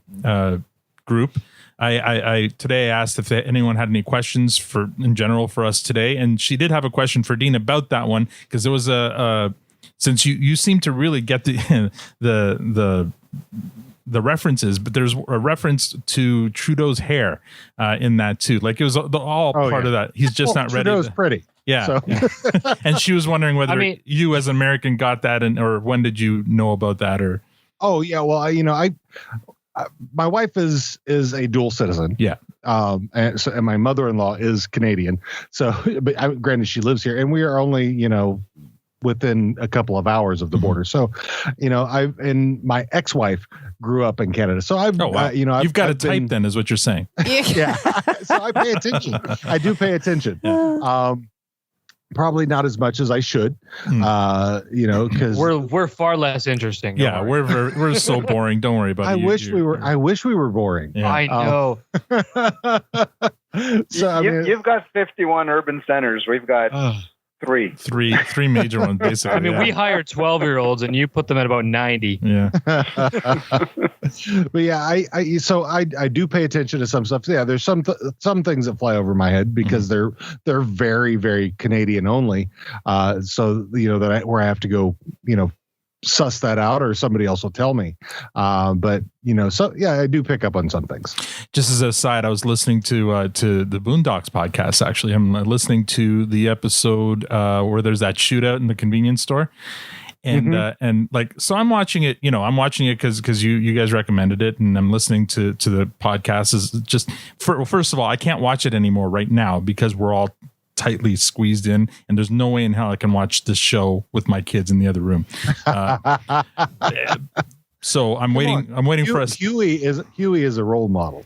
group. I today asked if anyone had any questions in general for us today, and she did have a question for Dean about that one, because there was since you seem to really get the references, but there's a reference to Trudeau's hair in that too. Like it was all part of that. He's just not ready. Trudeau's pretty. Yeah. So. And she was wondering whether you as an American got that, or when did you know about that? Or well, my wife is a dual citizen. Yeah. And my mother-in-law is Canadian. So, but granted, she lives here, and we are only, within a couple of hours of the border. So, and my ex-wife grew up in Canada. So you've got to type then, is what you're saying. Yeah. So I pay attention. I do pay attention. Yeah. Probably not as much as I should, because we're far less interesting. Yeah, we're so boring. Don't worry about it. I wish we were boring. Yeah. I know. So you've got 51 urban centers. We've got three major ones basically. I mean, we hire 12-year-olds and you put them at about 90. Yeah. But yeah, I do pay attention to some stuff. Yeah, there's some things that fly over my head because they're very, very Canadian only. So where I have to go, suss that out, or somebody else will tell me. But I do pick up on some things. Just as a side, I was listening to the Boondocks podcast. Actually, I'm listening to the episode where there's that shootout in the convenience store. And so I'm watching it, I'm watching it because you guys recommended it, and I'm listening to the podcast. Is just first of all, I can't watch it anymore right now because we're all tightly squeezed in, and there's no way in hell I can watch this show with my kids in the other room. So I'm waiting for us. Huey is a role model.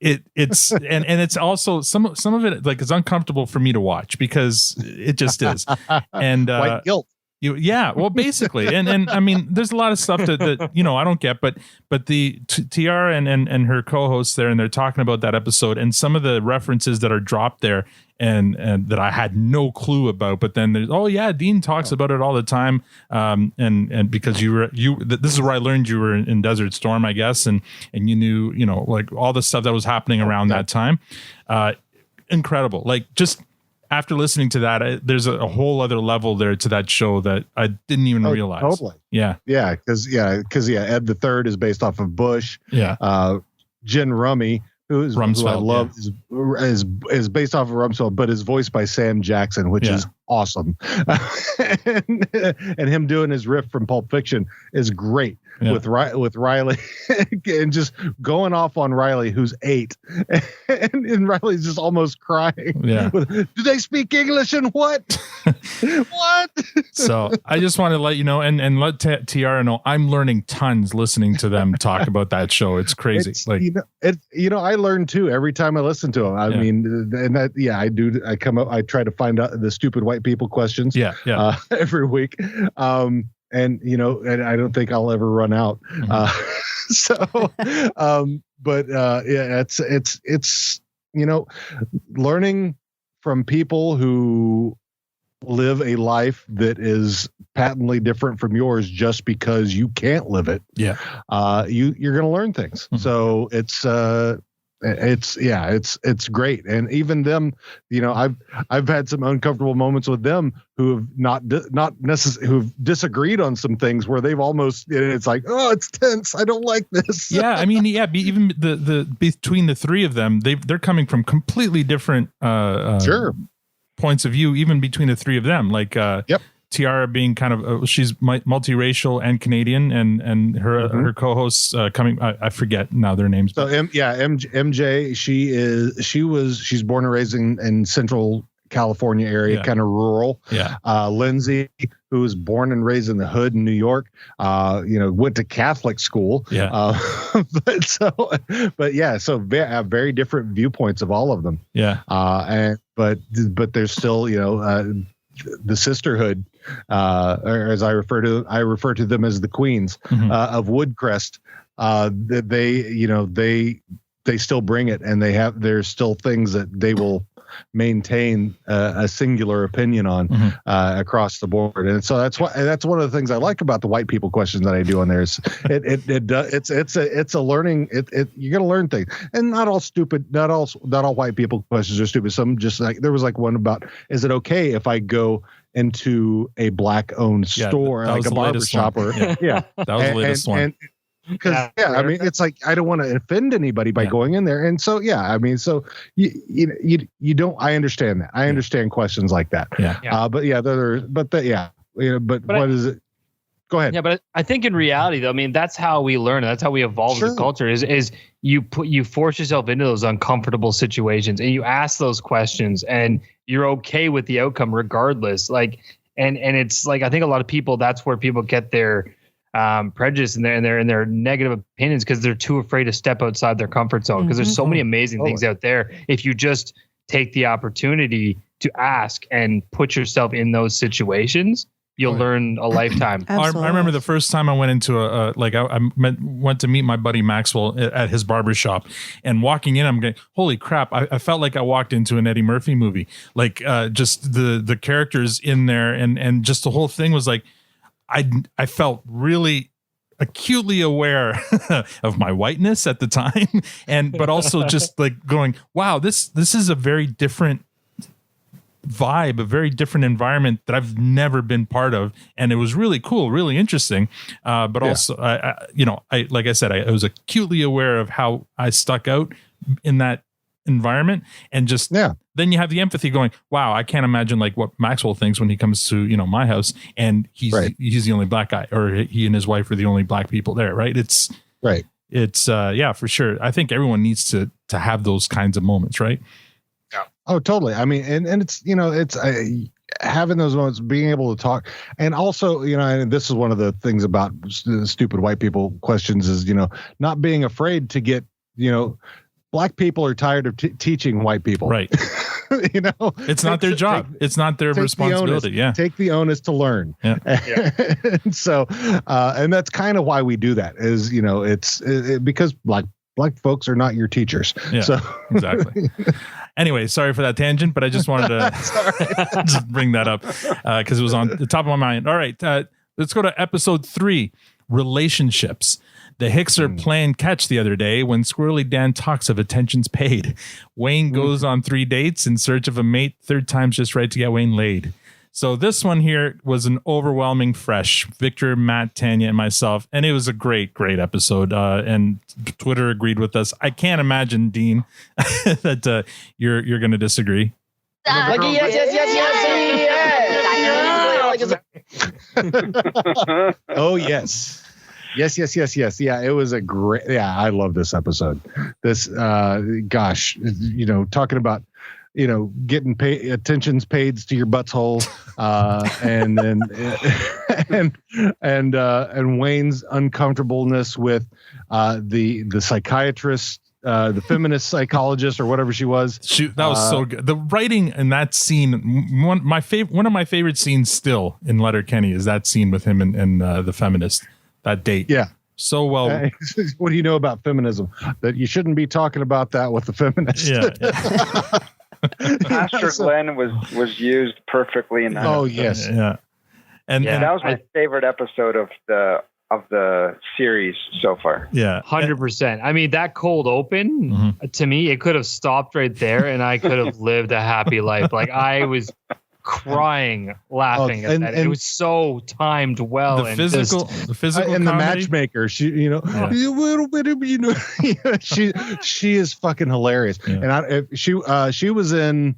It's and it's also some of it, like, it's uncomfortable for me to watch because it just is. And white guilt. Well, basically, and I mean, there's a lot of stuff that I don't get, but the Tiara and her co-hosts there, and they're talking about that episode and some of the references that are dropped there, and that I had no clue about. But then there's Dean talks about it all the time, and because this is where I learned you were in Desert Storm, I guess, and you knew like all the stuff that was happening around that time. Incredible, like just. After listening to that, there's a whole other level there to that show that I didn't even realize. Totally. Yeah. Yeah. Because Ed the Third is based off of Bush. Yeah. Jen Rummy, who I love, is based off of Rumsfeld, but is voiced by Sam Jackson, which is awesome. and him doing his riff from Pulp Fiction is great. Yeah. With Riley and just going off on Riley, who's 8, and Riley's just almost crying. Yeah. Do they speak English and what? What? So I just want to let you know, and let Tiara know, I'm learning tons listening to them talk about that show. It's crazy. I learn too every time I listen to them. I mean, and that I do. I come up. I try to find out the stupid white people questions. Every week. And I don't think I'll ever run out. It's learning from people who live a life that is patently different from yours just because you can't live it. Yeah. You're going to learn things. Mm-hmm. So it's great. And even them, I've had some uncomfortable moments with them who have not necessarily, who've disagreed on some things where they've almost, it's like, oh, it's tense. I don't like this. Yeah. I mean, even the between the three of them, they're coming from completely different points of view, even between the three of them. Like, Tiara being kind of she's multiracial and Canadian, and her co-hosts coming. I forget now their names. So MJ, she's born and raised in Central California area, kind of rural. Yeah. Lindsay, who was born and raised in the hood in New York, went to Catholic school. Yeah. So very different viewpoints of all of them. Yeah. But there's still, the sisterhood, or as I refer to them as the queens of Woodcrest. They still bring it, and there's still things that they will maintain a singular opinion on across the board. And so that's one of the things I like about the white people questions that I do on there. Is it's a learning. You're gonna learn things, and not all white people questions are stupid. Some just like there was like one about, is it okay if I go into a black owned store like a barber shop or that was the latest one. Because I mean, it's like I don't want to offend anybody by going in there, and so you don't. I understand that. I understand questions like that. What is it? Go ahead. Yeah, but I think in reality, though, I mean, that's how we learn. That's how we evolve as a culture. Is you force yourself into those uncomfortable situations, and you ask those questions, and you're okay with the outcome regardless. Like, and it's like I think a lot of people. That's where people get their prejudice and their negative opinions because they're too afraid to step outside their comfort zone because there's so many amazing things out there if you just take the opportunity to ask and put yourself in those situations. You'll learn a lifetime. I remember the first time I went into went to meet my buddy Maxwell at his barbershop, and walking in, I'm going, holy crap. I felt like I walked into an Eddie Murphy movie. Like just the characters in there and just the whole thing was like, I felt really acutely aware of my whiteness at the time, but also just like going, wow, this is a very different vibe, a very different environment that I've never been part of, and it was really cool, really interesting. But also, I like I said, I was acutely aware of how I stuck out in that environment, and just then you have the empathy going, wow, I can't imagine like what Maxwell thinks when he comes to my house, and he's the only black guy, or he and his wife are the only black people there, right? It's for sure. I think everyone needs to have those kinds of moments, right? Yeah. Oh, totally. I mean, and it's having those moments, being able to talk, and also and this is one of the things about stupid white people questions is not being afraid to get Black people are tired of teaching white people. Right. It's not their job. It's not their responsibility. Take the onus to learn. Yeah. And so, and that's kind of why we do that is, because black folks are not your teachers. Yeah, so exactly. Anyway, sorry for that tangent, but I just wanted to just bring that up because it was on the top of my mind. All right. Let's go to episode 3, relationships. The Hicks are playing catch the other day when Squirrely Dan talks of attentions paid. Wayne goes on 3 dates in search of a mate. Third time's just right to get Wayne laid. So this one here was an overwhelming fresh. Victor, Matt, Tanya, and myself. And it was a great, great episode. And Twitter agreed with us. I can't imagine, Dean, that you're going to disagree. Oh, yes. Yes. Yeah, it was a great. Yeah, I love this episode. This, gosh, talking about, getting attentions paid to your butthole, and then and Wayne's uncomfortableness with the psychiatrist. The feminist psychologist or whatever she was. That was so good. The writing in that scene, one of my favorite scenes still in Letterkenny is that scene with him and the feminist. That date. Yeah. So well. What do you know about feminism? That you shouldn't be talking about that with the feminist. Yeah. Pastor Glenn was used perfectly in that. Oh, yes. Yeah. And that was my favorite episode of the series so far. Yeah. 100%. I mean, that cold open, to me, it could have stopped right there and I could have lived a happy life. Like I was crying, laughing at that. It was so timed well. The physical and the matchmaker. She, little bit, she is fucking hilarious. Yeah. And she was in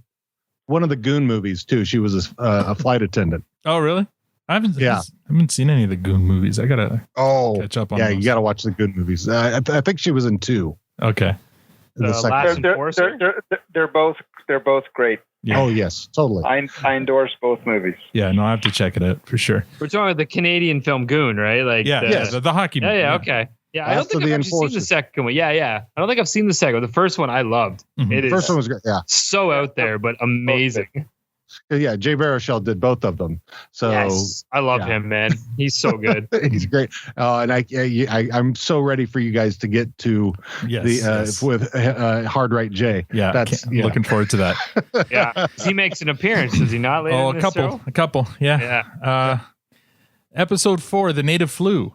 one of the Goon movies too. She was a flight attendant. Oh, really? I haven't seen any of the Goon movies. I gotta catch up on. Yeah, those. You gotta watch the Goon movies. I think she was in 2. Okay. They're both great Yeah. Oh yes, totally. I endorse both movies. Yeah, no, I have to check it out for sure. We're talking about the Canadian film Goon, right? Like, the hockey movie. Yeah, okay. Yeah, I don't think I've actually seen the second one. Yeah. I don't think I've seen the second one. The first one I loved. Mm-hmm. It is first one was great. Yeah, so out there, but amazing. Yeah, Jay Baruchel did both of them. So yes, I love him, man. He's so good. He's great. And I'm so ready for you guys to get to with Hard Right Jay. Yeah, looking forward to that. Yeah, he makes an appearance, does he not? Later in this show? A couple. Yeah. Episode 4, The Native Flu.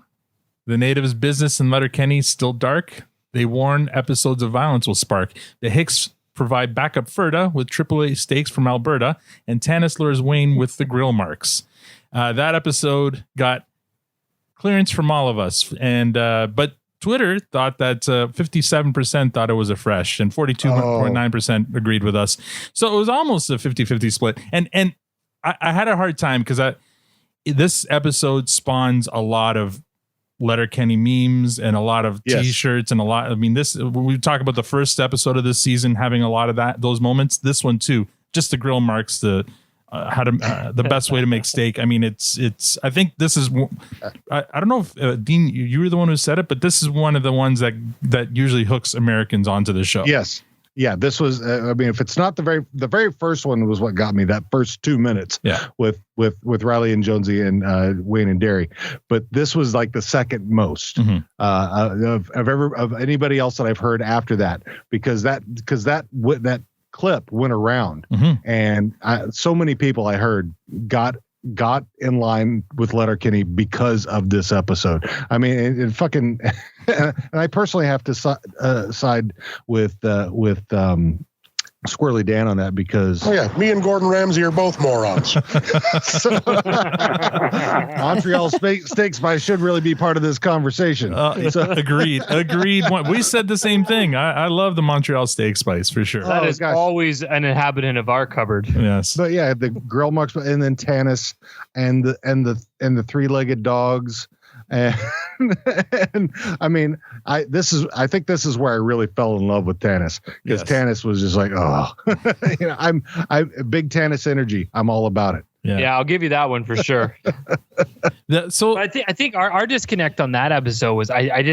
The natives' business in Letterkenny still dark. They warn episodes of violence will spark. The Hicks provide backup Ferda with AAA stakes from Alberta, and Tanis lures Wayne with the grill marks. That episode got clearance from all of us, and but Twitter thought that 57% thought it was a fresh, and 42.9% agreed with us. So it was almost a 50-50 split. And I had a hard time because this episode spawns a lot of Letterkenny memes and a lot of t-shirts and a lot. I mean, when we talk about the first episode of this season having a lot of those moments, this one too, just the grill marks, the best way to make steak. I mean, it's I think this is, I don't know if Dean, you were the one who said it, but this is one of the ones that usually hooks Americans onto the show. Yes. Yeah, this was. I mean, if it's not the very first one was what got me, that first 2 minutes. Yeah. With Riley and Jonesy and Wayne and Derry, but this was like the second most of anybody else that I've heard after that, because that clip went around, and so many people I heard got in line with Letterkenny because of this episode. I mean, it fucking, and I personally have to side with Squirrely Dan on that, because me and Gordon Ramsay are both morons. Montreal steak spice should really be part of this conversation. Agreed. We said the same thing. I love the Montreal steak spice for sure. That is always an inhabitant of our cupboard. Yes, but yeah, the grill marks, and then Tanis and the three-legged dogs. And I mean, I think this is where I really fell in love with Tanis, because Tanis was just like, I'm big Tanis energy. I'm all about it. Yeah, I'll give you that one for sure. So I think our disconnect on that episode was I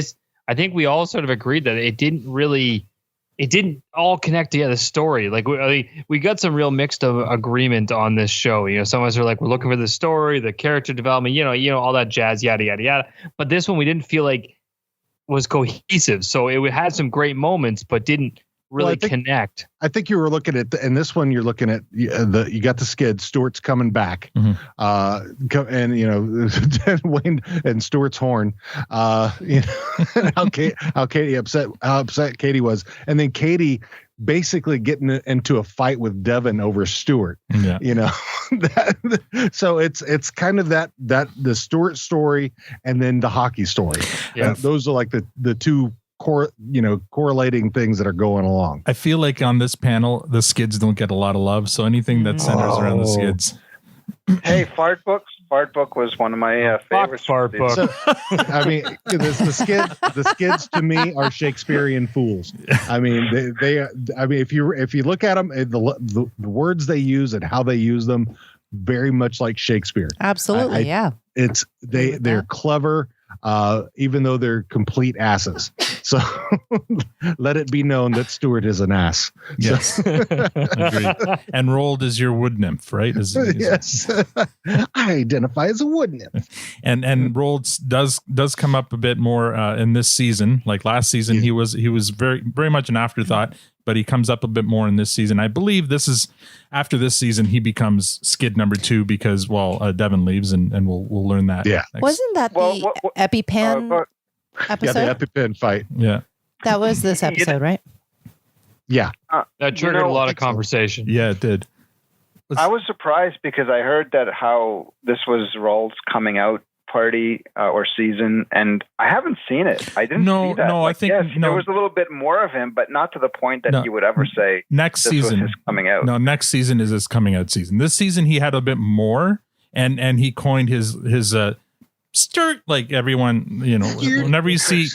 think we all sort of agreed that it didn't all connect together. The story, like we got some real mixed agreement on this show. You know, some of us are like, we're looking for the story, the character development, you know, all that jazz, yada yada yada. But this one we didn't feel like was cohesive. So it had some great moments, but didn't really connect. I think you were looking at, in this one, you're looking at you got the skid. Stuart's coming back, and Wayne and Stuart's horn. How upset Katie was, and then Katie basically getting into a fight with Devin over Stuart. Yeah. You know, so it's kind of that the Stuart story and then the hockey story. Yeah. Those are like the two correlating things that are going along. I feel like on this panel, the skids don't get a lot of love. So anything that centers around the skids. Hey, Fart Book was one of my favorites. Fart Book. So, I mean, the skids to me are Shakespearean fools. I mean, they I mean, if you look at them, the words they use and how they use them, very much like Shakespeare. Absolutely, yeah. They're clever. Even though they're complete asses. So let it be known that Stuart is an ass. Yes. Agreed. And Rolled is your wood nymph, right? Yes. I identify as a wood nymph. And Rolled does come up a bit more in this season. Like last season, he was very, very much an afterthought, but he comes up a bit more in this season. I believe this is after this season, he becomes skid number 2 because, Devin leaves, and we'll learn that. Yeah. Wasn't that the EpiPen episode? Yeah, the EpiPen fight. Yeah. That was this episode, right? Yeah. That triggered a lot of conversation. Yeah, it did. I was surprised because I heard that how this was Roll's coming out party or season, and I haven't seen it. I didn't see that. No, I think there was a little bit more of him, but not to the point that he would ever say next season was his coming out. No, next season is his coming out season. This season he had a bit more, and he coined his Sturt, like everyone, whenever you see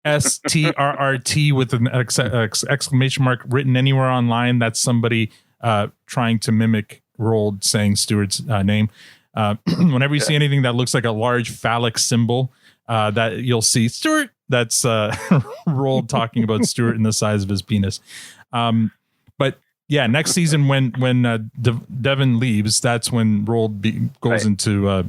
STRRT with an exclamation mark written anywhere online, that's somebody trying to mimic Roald saying Stuart's name. Whenever you see anything that looks like a large phallic symbol, that you'll see Stuart. That's Roald talking about Stuart and the size of his penis. But yeah, next season when Devon leaves, that's when Roald goes into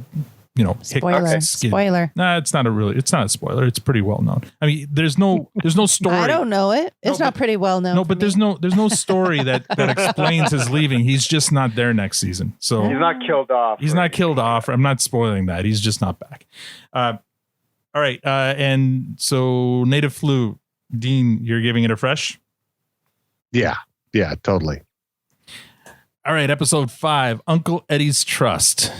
Spoiler. Nah, it's not a spoiler. It's pretty well known. I mean, there's no story. I don't know it. It's not pretty well known. No, but there's no story that explains his leaving. He's just not there next season. So he's not killed off. He's not killed off. I'm not spoiling that. He's just not back. All right. And so Native Flu, Dean, you're giving it a fresh? Yeah, totally. All right. Episode 5, Uncle Eddi's Trust.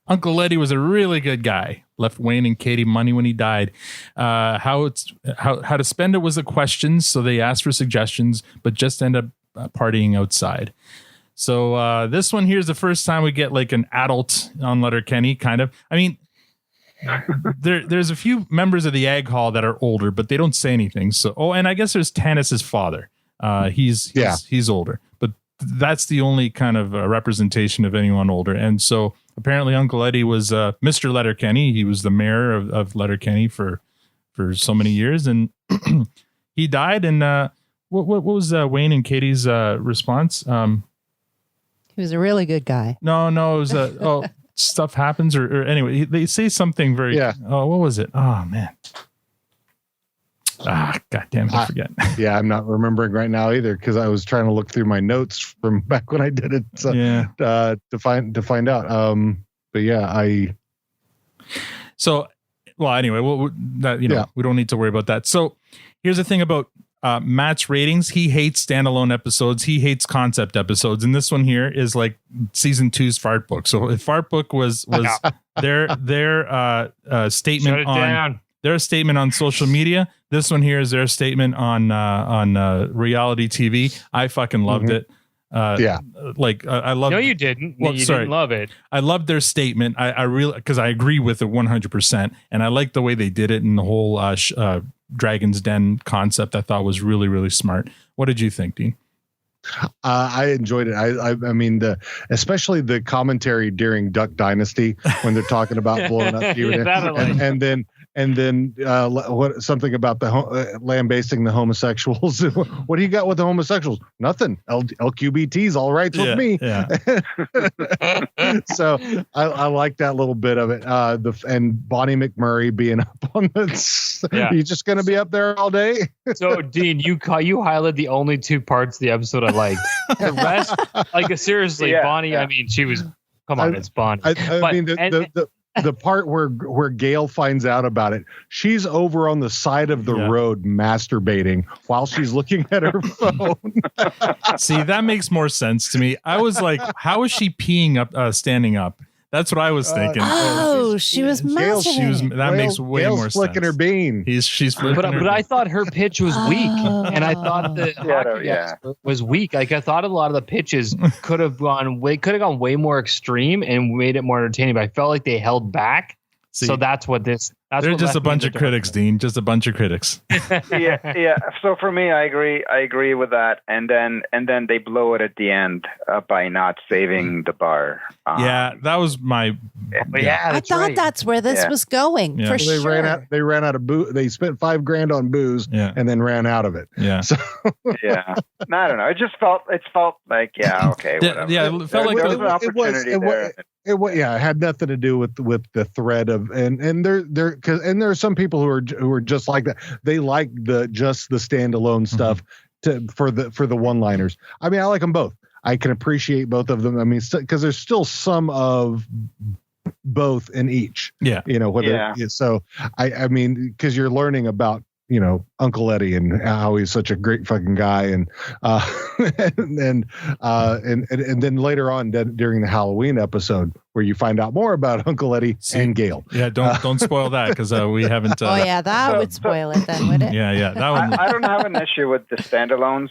Uncle Eddie was a really good guy. Left Wayne and Katie money when he died. How to spend it was a question, so they asked for suggestions, but just end up partying outside. So this one here is the first time we get like an adult on Letterkenny, kind of. I mean, there's a few members of the Ag Hall that are older, but they don't say anything. So and I guess there's Tanis's father. He's older, but that's the only kind of representation of anyone older. And so apparently Uncle Eddie was Mr. Letterkenny. He was the mayor of Letterkenny for so many years, and he died. And what was Wayne and Katie's response? He was a really good guy. No, it was stuff happens or anyway. They say something very. Yeah. Oh, what was it? Oh man. God damn it, I forget. Yeah, I'm not remembering right now either because I was trying to look through my notes from back when I did it. So, to find out. But yeah, So, well, anyway, we don't need to worry about that. So, here's the thing about Matt's ratings. He hates standalone episodes. He hates concept episodes, and this one here is like season 2's Fart Book. So, if Fart Book was their statement on. Their statement on social media. This one here is their statement on reality TV. I fucking loved it. I love. No, you didn't. Well, you didn't love it. I loved their statement. I really because I agree with it 100%, and I like the way they did it and the whole Dragon's Den concept. I thought was really, really smart. What did you think, Dean? I enjoyed it. I mean, especially the commentary during Duck Dynasty when they're talking about blowing up and then what something about the lambasting the homosexuals. What do you got with the homosexuals? Nothing. LQBT's all right with me. Yeah. So I like that little bit of it. And Bonnie McMurray being up on this. Yeah. You just gonna be up there all day? So Dean, you highlighted the only 2 parts of the episode I liked. The rest, seriously, Bonnie. I mean, she was. Come on, it's Bonnie. I mean, the part where Gail finds out about it, she's over on the side of the road masturbating while she's looking at her phone. See, that makes more sense to me. I was like, how is she peeing up, standing up? That's what I was thinking. She was masturbating. That makes way more sense. Flicking her bean. She's flicking her But I thought her pitch was weak, and I thought the hockey was weak. Like I thought a lot of the pitches could have gone way more extreme and made it more entertaining. But I felt like they held back. See, so that's what this. They're just a bunch of critics, Dean. Just a bunch of critics. Yeah. So for me, I agree with that. And then they blow it at the end by not saving the bar. That was my. I thought that's where this was going for sure. They ran out of booze. They spent $5,000 on booze and then ran out of it. Yeah. So. Yeah. No, I don't know. It felt like okay. Whatever. Yeah. It felt like there was an opportunity there. It had nothing to do with the thread of and there are some people who are just like that. They like the standalone stuff for the one-liners. I mean, I like them both. I can appreciate both of them. I mean, because there's still some of both in each. Yeah, So I mean, because you're learning about Uncle Eddie and how he's such a great fucking guy, and then later on during the Halloween episode where you find out more about Uncle Eddie and Gail. Yeah, don't spoil that because we haven't. That would spoil it then, would it? Yeah, that one. I don't have an issue with the standalones.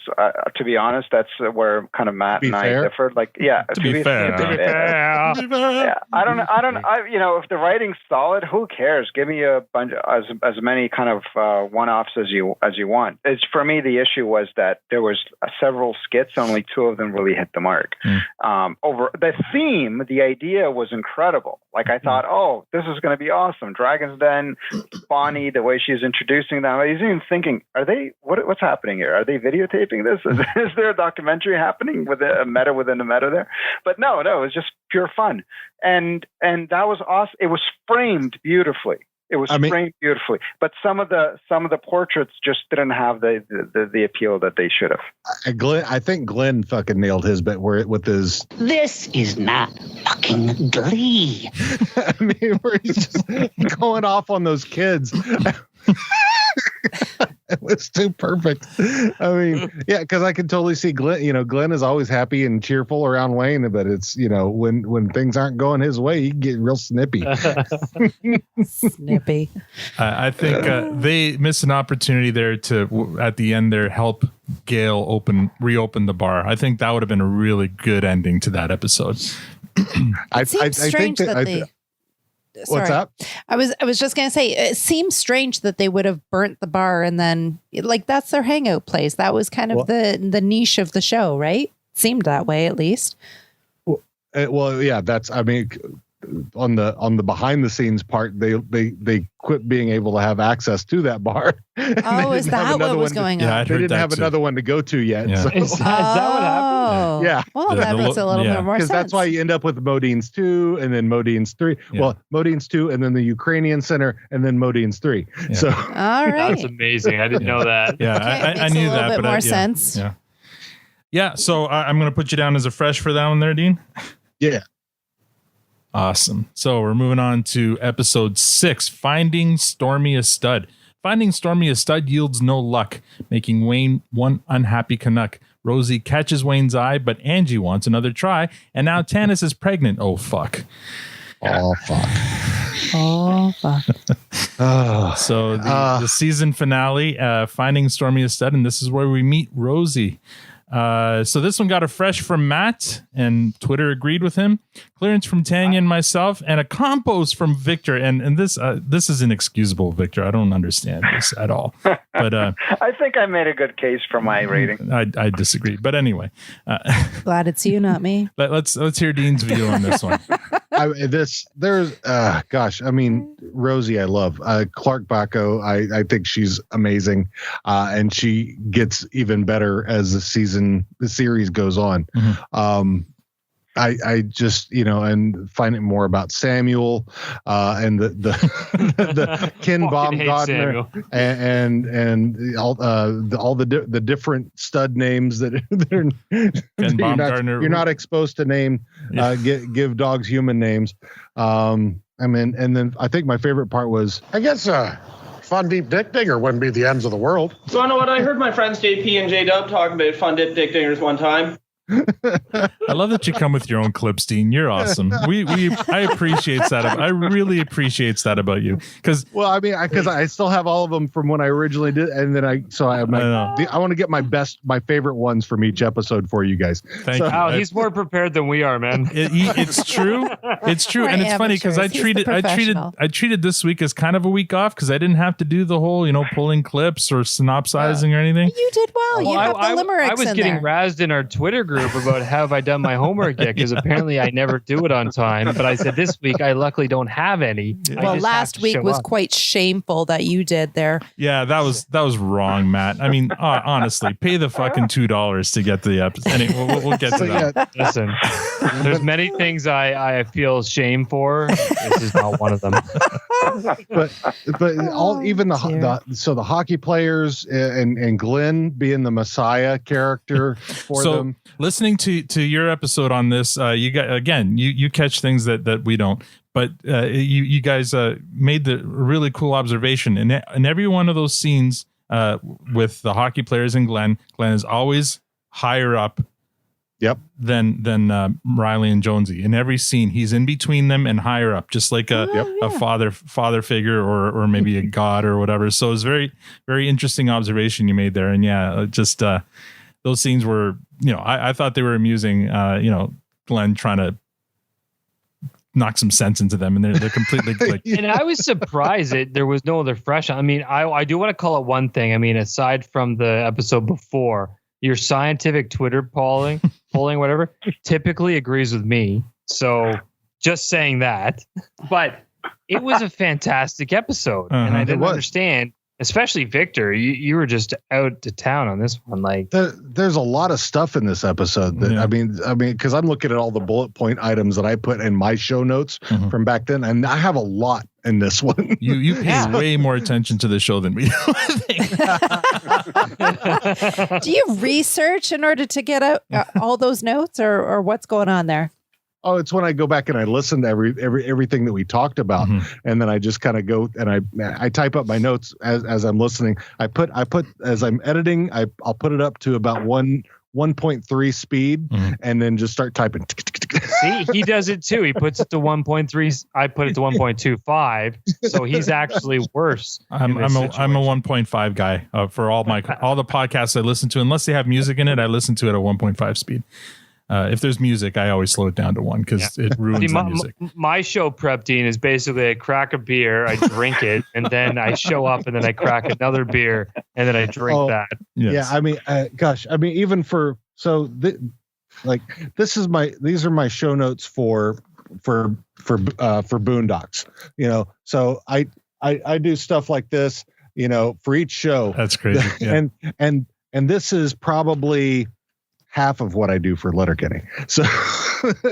To be honest, that's where kind of Matt and I differ. Like, yeah, to be fair. Yeah, I don't. If the writing's solid, who cares? Give me a bunch, as many kind of one-offs as you want. It's for me. The issue was that there was several skits. Only 2 of them really hit the mark. Over the theme, the idea was incredible. Like I thought, oh, this is going to be awesome. Dragon's Den, Bonnie, the way she's introducing them. I was even thinking, are they? What's happening here? Are they videotaping this? Is there a documentary happening with a meta within a meta there? But no, it was just pure fun, and that was awesome. It was framed beautifully. It was framed beautifully, but some of the portraits just didn't have the appeal that they should have. I think Glenn fucking nailed his bit with his. This is not fucking Glee. I mean, where he's just going off on those kids. It was too perfect. I mean, yeah, because I can totally see Glenn. Glenn is always happy and cheerful around Wayne, but it's when things aren't going his way, he can get real snippy. Snippy. I think they missed an opportunity there to at the end there help Gail reopen the bar. I think that would have been a really good ending to that episode. I think that What's up? I was just gonna say it seems strange that they would have burnt the bar and then that's their hangout place. That was kind of the niche of the show, right? Seemed that way at least. Well, yeah, that's. I mean, on the behind the scenes part, they quit being able to have access to that bar. Oh, is that what was going on? Yeah, they didn't have another one to go to yet. Yeah. So. Is that what happened? Yeah. Well, that makes a little bit more sense. Because that's why you end up with Modine's 2 and then Modine's 3. Yeah. Well, Modine's 2 and then the Ukrainian Center and then Modine's 3. Yeah. So all right, that's amazing. I didn't know that. Yeah, I knew that, but more sense. Yeah. Yeah. So I'm going to put you down as a fresh for that one there, Dean. Yeah. Awesome. So we're moving on to episode 6, Finding Stormy a Stud. Finding Stormy a Stud yields no luck, making Wayne one unhappy Canuck. Rosie catches Wayne's eye, but Angie wants another try, and now Tanis is pregnant. Oh, fuck. Oh, fuck. Oh, fuck. So the season finale, Finding Stormy a Stud, and this is where we meet Rosie. So this one got a fresh from Matt, and Twitter agreed with him. Clearance from Tanya and myself, and a compost from Victor. And this is inexcusable, Victor. I don't understand this at all. But I think I made a good case for my rating. I disagree. But anyway, glad it's you, not me. Let's hear Dean's view on this one. Rosie, I love. Clark Bacco, I think she's amazing, and she gets even better as the series goes on. Mm-hmm. I just and finding more about Samuel and the Ken Baumgartner and all the different stud names that you're not exposed to name. Give dogs human names. And then I think my favorite part was Fun Deep Dick Digger wouldn't be the ends of the world. So I know what I heard my friends JP and J-Dub talking about Fun Deep Dick Diggers one time. I love that you come with your own clips, Dean. You're awesome. I appreciate that. I really appreciate that about you. Because I still have all of them from when I originally did, and then I want to get my favorite ones from each episode for you guys. Thank you. Wow, he's more prepared than we are, man. It's true. It's true, and it's funny because I treated this week as kind of a week off because I didn't have to do the whole pulling clips or synopsizing or anything. You did well. You have the limericks. I was getting razzed in our Twitter group about have I done my homework yet, because apparently I never do it on time. But I said this week I luckily don't have any. Well, last week was quite shameful that you did there. Yeah, that was wrong, Matt. I mean, honestly, pay the fucking $2 to get to the episode. Anyway, we'll get to that. Listen, there's many things I feel shame for. This is not one of them. but the hockey players and Glenn being the Messiah character for them. Listening to your episode on this, you got you catch things that we don't. But you guys made the really cool observation in every one of those scenes with the hockey players and Glenn is always higher up than Riley and Jonesy. In every scene, he's in between them and higher up, just like a father figure or maybe a god or whatever. So it's very, very interesting observation you made there. And just those scenes were, I thought they were amusing. Glenn trying to knock some sense into them, and they're completely like. And I was surprised that there was no other fresh. I mean, I do want to call it one thing. I mean, aside from the episode before, your scientific Twitter polling, whatever, typically agrees with me. So just saying that, but it was a fantastic episode, and I didn't understand. Especially Victor, you were just out to town on this one. Like, there's a lot of stuff in this episode that I mean, because I'm looking at all the bullet point items that I put in my show notes from back then, and I have a lot in this one. You pay way more attention to the show than we do. Do you research in order to get out all those notes, or what's going on there? Oh, it's when I go back and I listen to everything that we talked about, and then I just kind of go and I type up my notes as I'm listening. I put as I'm editing, I'll put it up to about 1.3 speed, and then just start typing. See, he does it too. He puts it to 1.3. I put it to 1.25. So he's actually worse. I'm a 1.5 guy for all the podcasts I listen to. Unless they have music in it, I listen to it at 1.5 speed. If there's music, I always slow it down to 1 because it ruins the music. My show prep, Dean, is basically I crack a beer, I drink it, and then I show up, and then I crack another beer, and then I drink that. Yes. Yeah, I mean, even for these are my show notes for Boondocks. So I do stuff like this, for each show. That's crazy. Yeah. and this is probably half of what I do for Letterkenny. So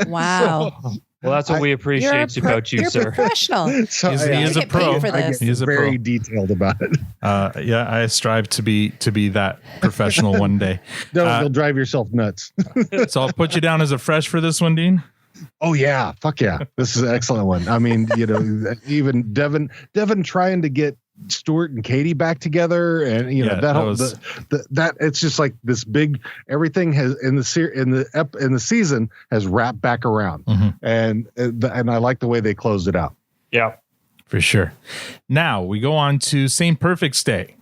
wow. Well, that's what we appreciate about you, sir. You're professional. So he is a pro. He is very detailed about it. I strive to be that professional one day. You'll drive yourself nuts. So I'll put you down as a fresh for this one, Dean. Oh yeah, fuck yeah! This is an excellent one. I mean, even Devin trying to get Stuart and Katie back together, and that it's just like this big everything has in the season has wrapped back around, and I like the way they closed it out. Yeah, for sure. Now we go on to St. Perfect's Day.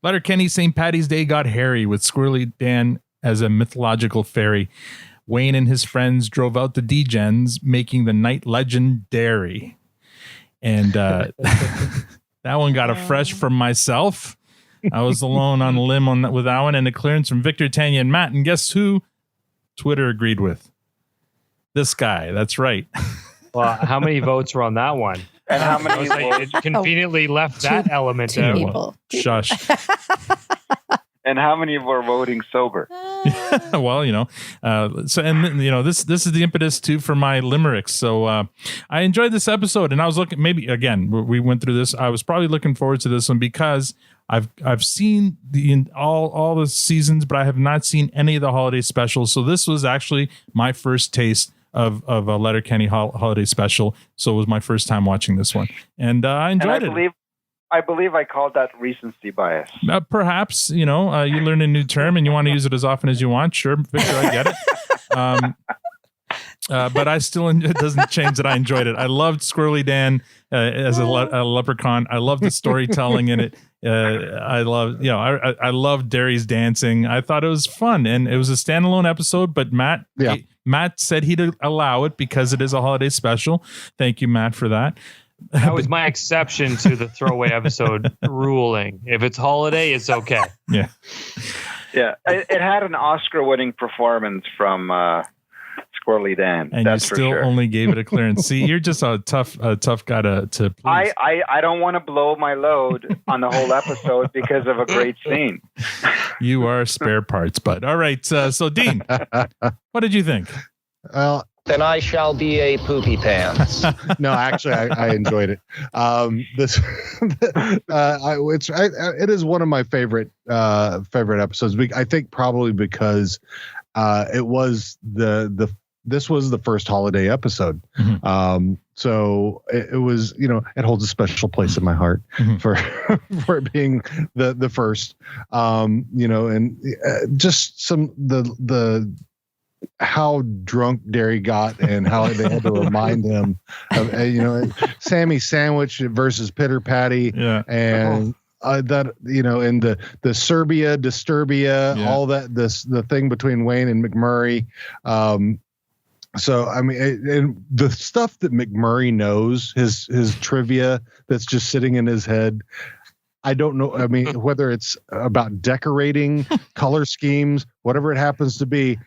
Letterkenny St. Paddy's Day got hairy with Squirrely Dan as a mythological fairy. Wayne and his friends drove out the D-Gens, making the night legendary. And that one got a fresh from myself. I was alone on a limb with that one, and a clearance from Victor, Tanya, and Matt. And guess who Twitter agreed with? This guy. That's right. Well, how many votes were on that one? And how many votes? It conveniently left that element out. People. Shush. And how many were voting sober? Well, this is the impetus too for my limericks. So I enjoyed this episode, and I was looking. Maybe again, we went through this. I was probably looking forward to this one because I've seen all the seasons, but I have not seen any of the holiday specials. So this was actually my first taste of a Letterkenny holiday special. So it was my first time watching this one, and I enjoyed it. I believe I called that recency bias. Perhaps, you learn a new term and you want to use it as often as you want. Sure, Victor, I get it. But I still, it doesn't change that I enjoyed it. I loved Squirrely Dan as a leprechaun. I loved the storytelling in it. I loved Derry's dancing. I thought it was fun, and it was a standalone episode, but Matt said he'd allow it because it is a holiday special. Thank you, Matt, for that. That was my exception to the throwaway episode ruling. If it's holiday, it's okay. Yeah. Yeah. It had an Oscar-winning performance from Squirrely Dan. And that's you still only gave it a clearance. See, you're just a tough guy to please. I don't want to blow my load on the whole episode because of a great scene. You are spare parts, bud. All right. So Dean, what did you think? Well, then I shall be a poopy pants. No, actually, I enjoyed it. It is one of my favorite episodes. I think probably because it was this was the first holiday episode. So it was, it holds a special place in my heart for it being the first, and just some how drunk Derry got and how they had to remind him of, Sammy Sandwich versus Pitter Patty. Yeah. And that, and the Serbia, Disturbia, all that, the thing between Wayne and McMurray. So, I mean, and the stuff that McMurray knows, his trivia that's just sitting in his head, I don't know. I mean, whether it's about decorating, color schemes, whatever it happens to be,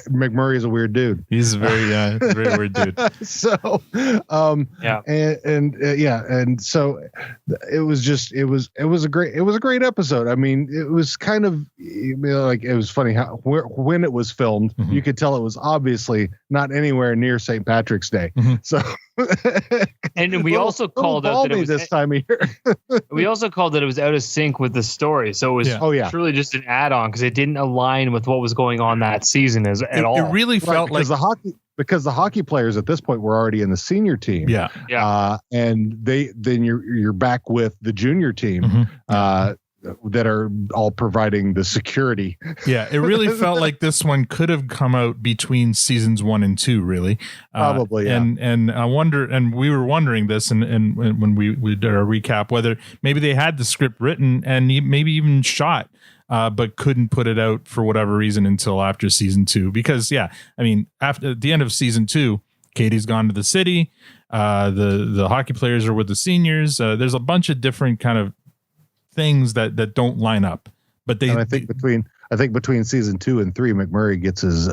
McMurray is a weird dude. He's a very weird dude. So, and so it was a great episode. I mean, it was kind of like, it was funny how when it was filmed, you could tell it was obviously not anywhere near St. Patrick's Day. So, and we also called out that it was this time of year. We also called that it was out of sync with the story, so it was truly just an add-on because it didn't align with what was going on that season at all. It really felt like because the hockey players at this point were already in the senior team. Yeah. And then you're back with the junior team. That are all providing the security. Yeah, it really felt like this one could have come out between seasons 1 and 2, really. Probably, yeah. And I wonder, and we were wondering this, and when we did our recap, whether maybe they had the script written and maybe even shot, but couldn't put it out for whatever reason until after season 2. Because, I mean, at the end of season 2, Katie's gone to the city. The hockey players are with the seniors. There's a bunch of different kind of things that don't line up, but and I think between season 2 and 3, McMurray gets his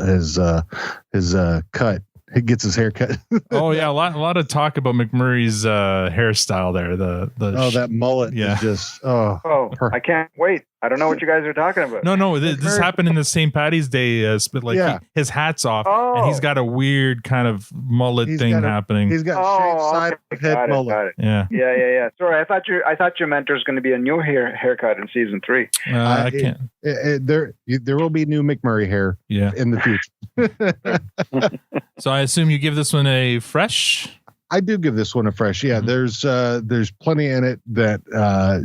cut. He gets his hair cut. Oh yeah, a lot of talk about McMurray's hairstyle there. That mullet. Yeah, just I can't wait. I don't know what you guys are talking about. No, this happened in the St. Patty's Day split. His hat's off, and he's got a weird kind of mullet happening. He's got straight side head mullet. Yeah. Sorry, I thought you meant there's going to be a new haircut in season 3. I can't. There will be new McMurray hair. In the future. So I assume you give this one a fresh. I do give this one a fresh. Yeah, there's plenty in it that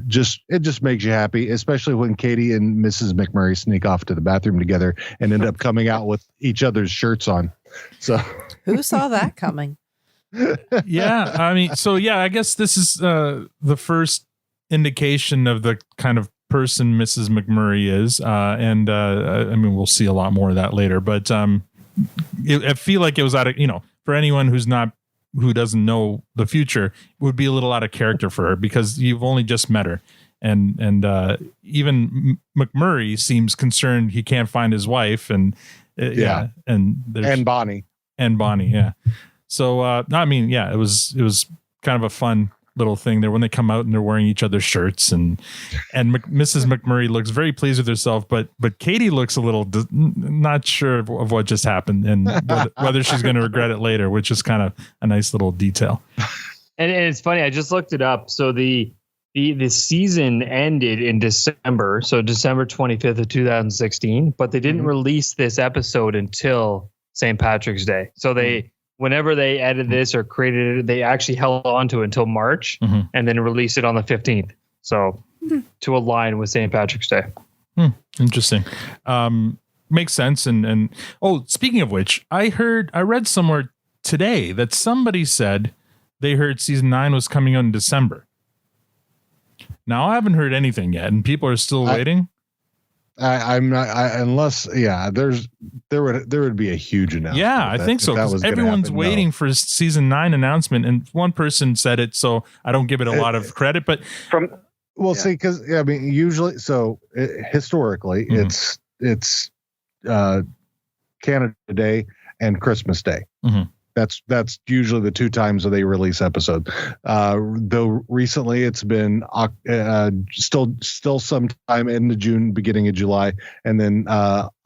just makes you happy, especially when Katie and Mrs. McMurray sneak off to the bathroom together and end up coming out with each other's shirts on. So who saw that coming? Yeah, I mean, I guess this is the first indication of the kind of person Mrs. McMurray is, and I mean, we'll see a lot more of that later. But I feel like it was out of, for anyone who doesn't know the future, it would be a little out of character for her because you've only just met her. And even McMurray seems concerned he can't find his wife and Bonnie. Yeah. So, I mean, it was kind of a fun little thing there when they come out and they're wearing each other's shirts and Mrs. McMurray looks very pleased with herself, but Katie looks a little not sure of what just happened and whether she's going to regret it later, which is kind of a nice little detail. And it's funny, I just looked it up. So the season ended in December, so December 25th of 2016, but they didn't release this episode until St. Patrick's Day. So whenever they edited this or created it, they actually held on to it until March and then released it on the 15th. So to align with St. Patrick's Day. Interesting. Makes sense. And speaking of which, I read somewhere today that somebody said they heard season 9 was coming out in December. Now I haven't heard anything yet, and people are still waiting. I'm not unless there would be a huge announcement. Yeah, I think so. Because everyone's waiting for season 9 announcement, and one person said it, so I don't give it a lot of credit. But see, because I mean, usually, historically, it's Canada Day and Christmas Day. That's usually the 2 times that they release episodes. Though recently it's been still sometime in the June, beginning of July, and then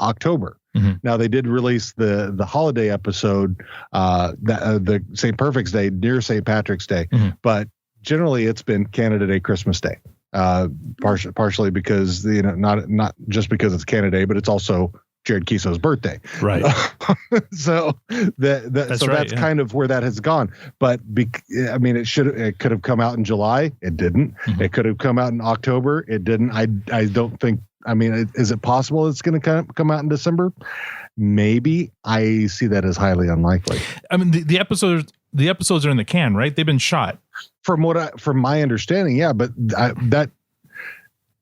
October. Now they did release the holiday episode, the St. Perfect's Day near St. Patrick's Day, but generally it's been Canada Day, Christmas Day. Partially because not just because it's Canada Day, but it's also Jared Kiso's birthday. Right. So that's kind of where that has gone. But I mean, it could have come out in July. It didn't. It could have come out in October. It didn't. I don't think I mean, is it possible it's going to come out in December? Maybe. I see that as highly unlikely. I mean, the episodes are in the can, right? They've been shot. From my understanding, yeah, but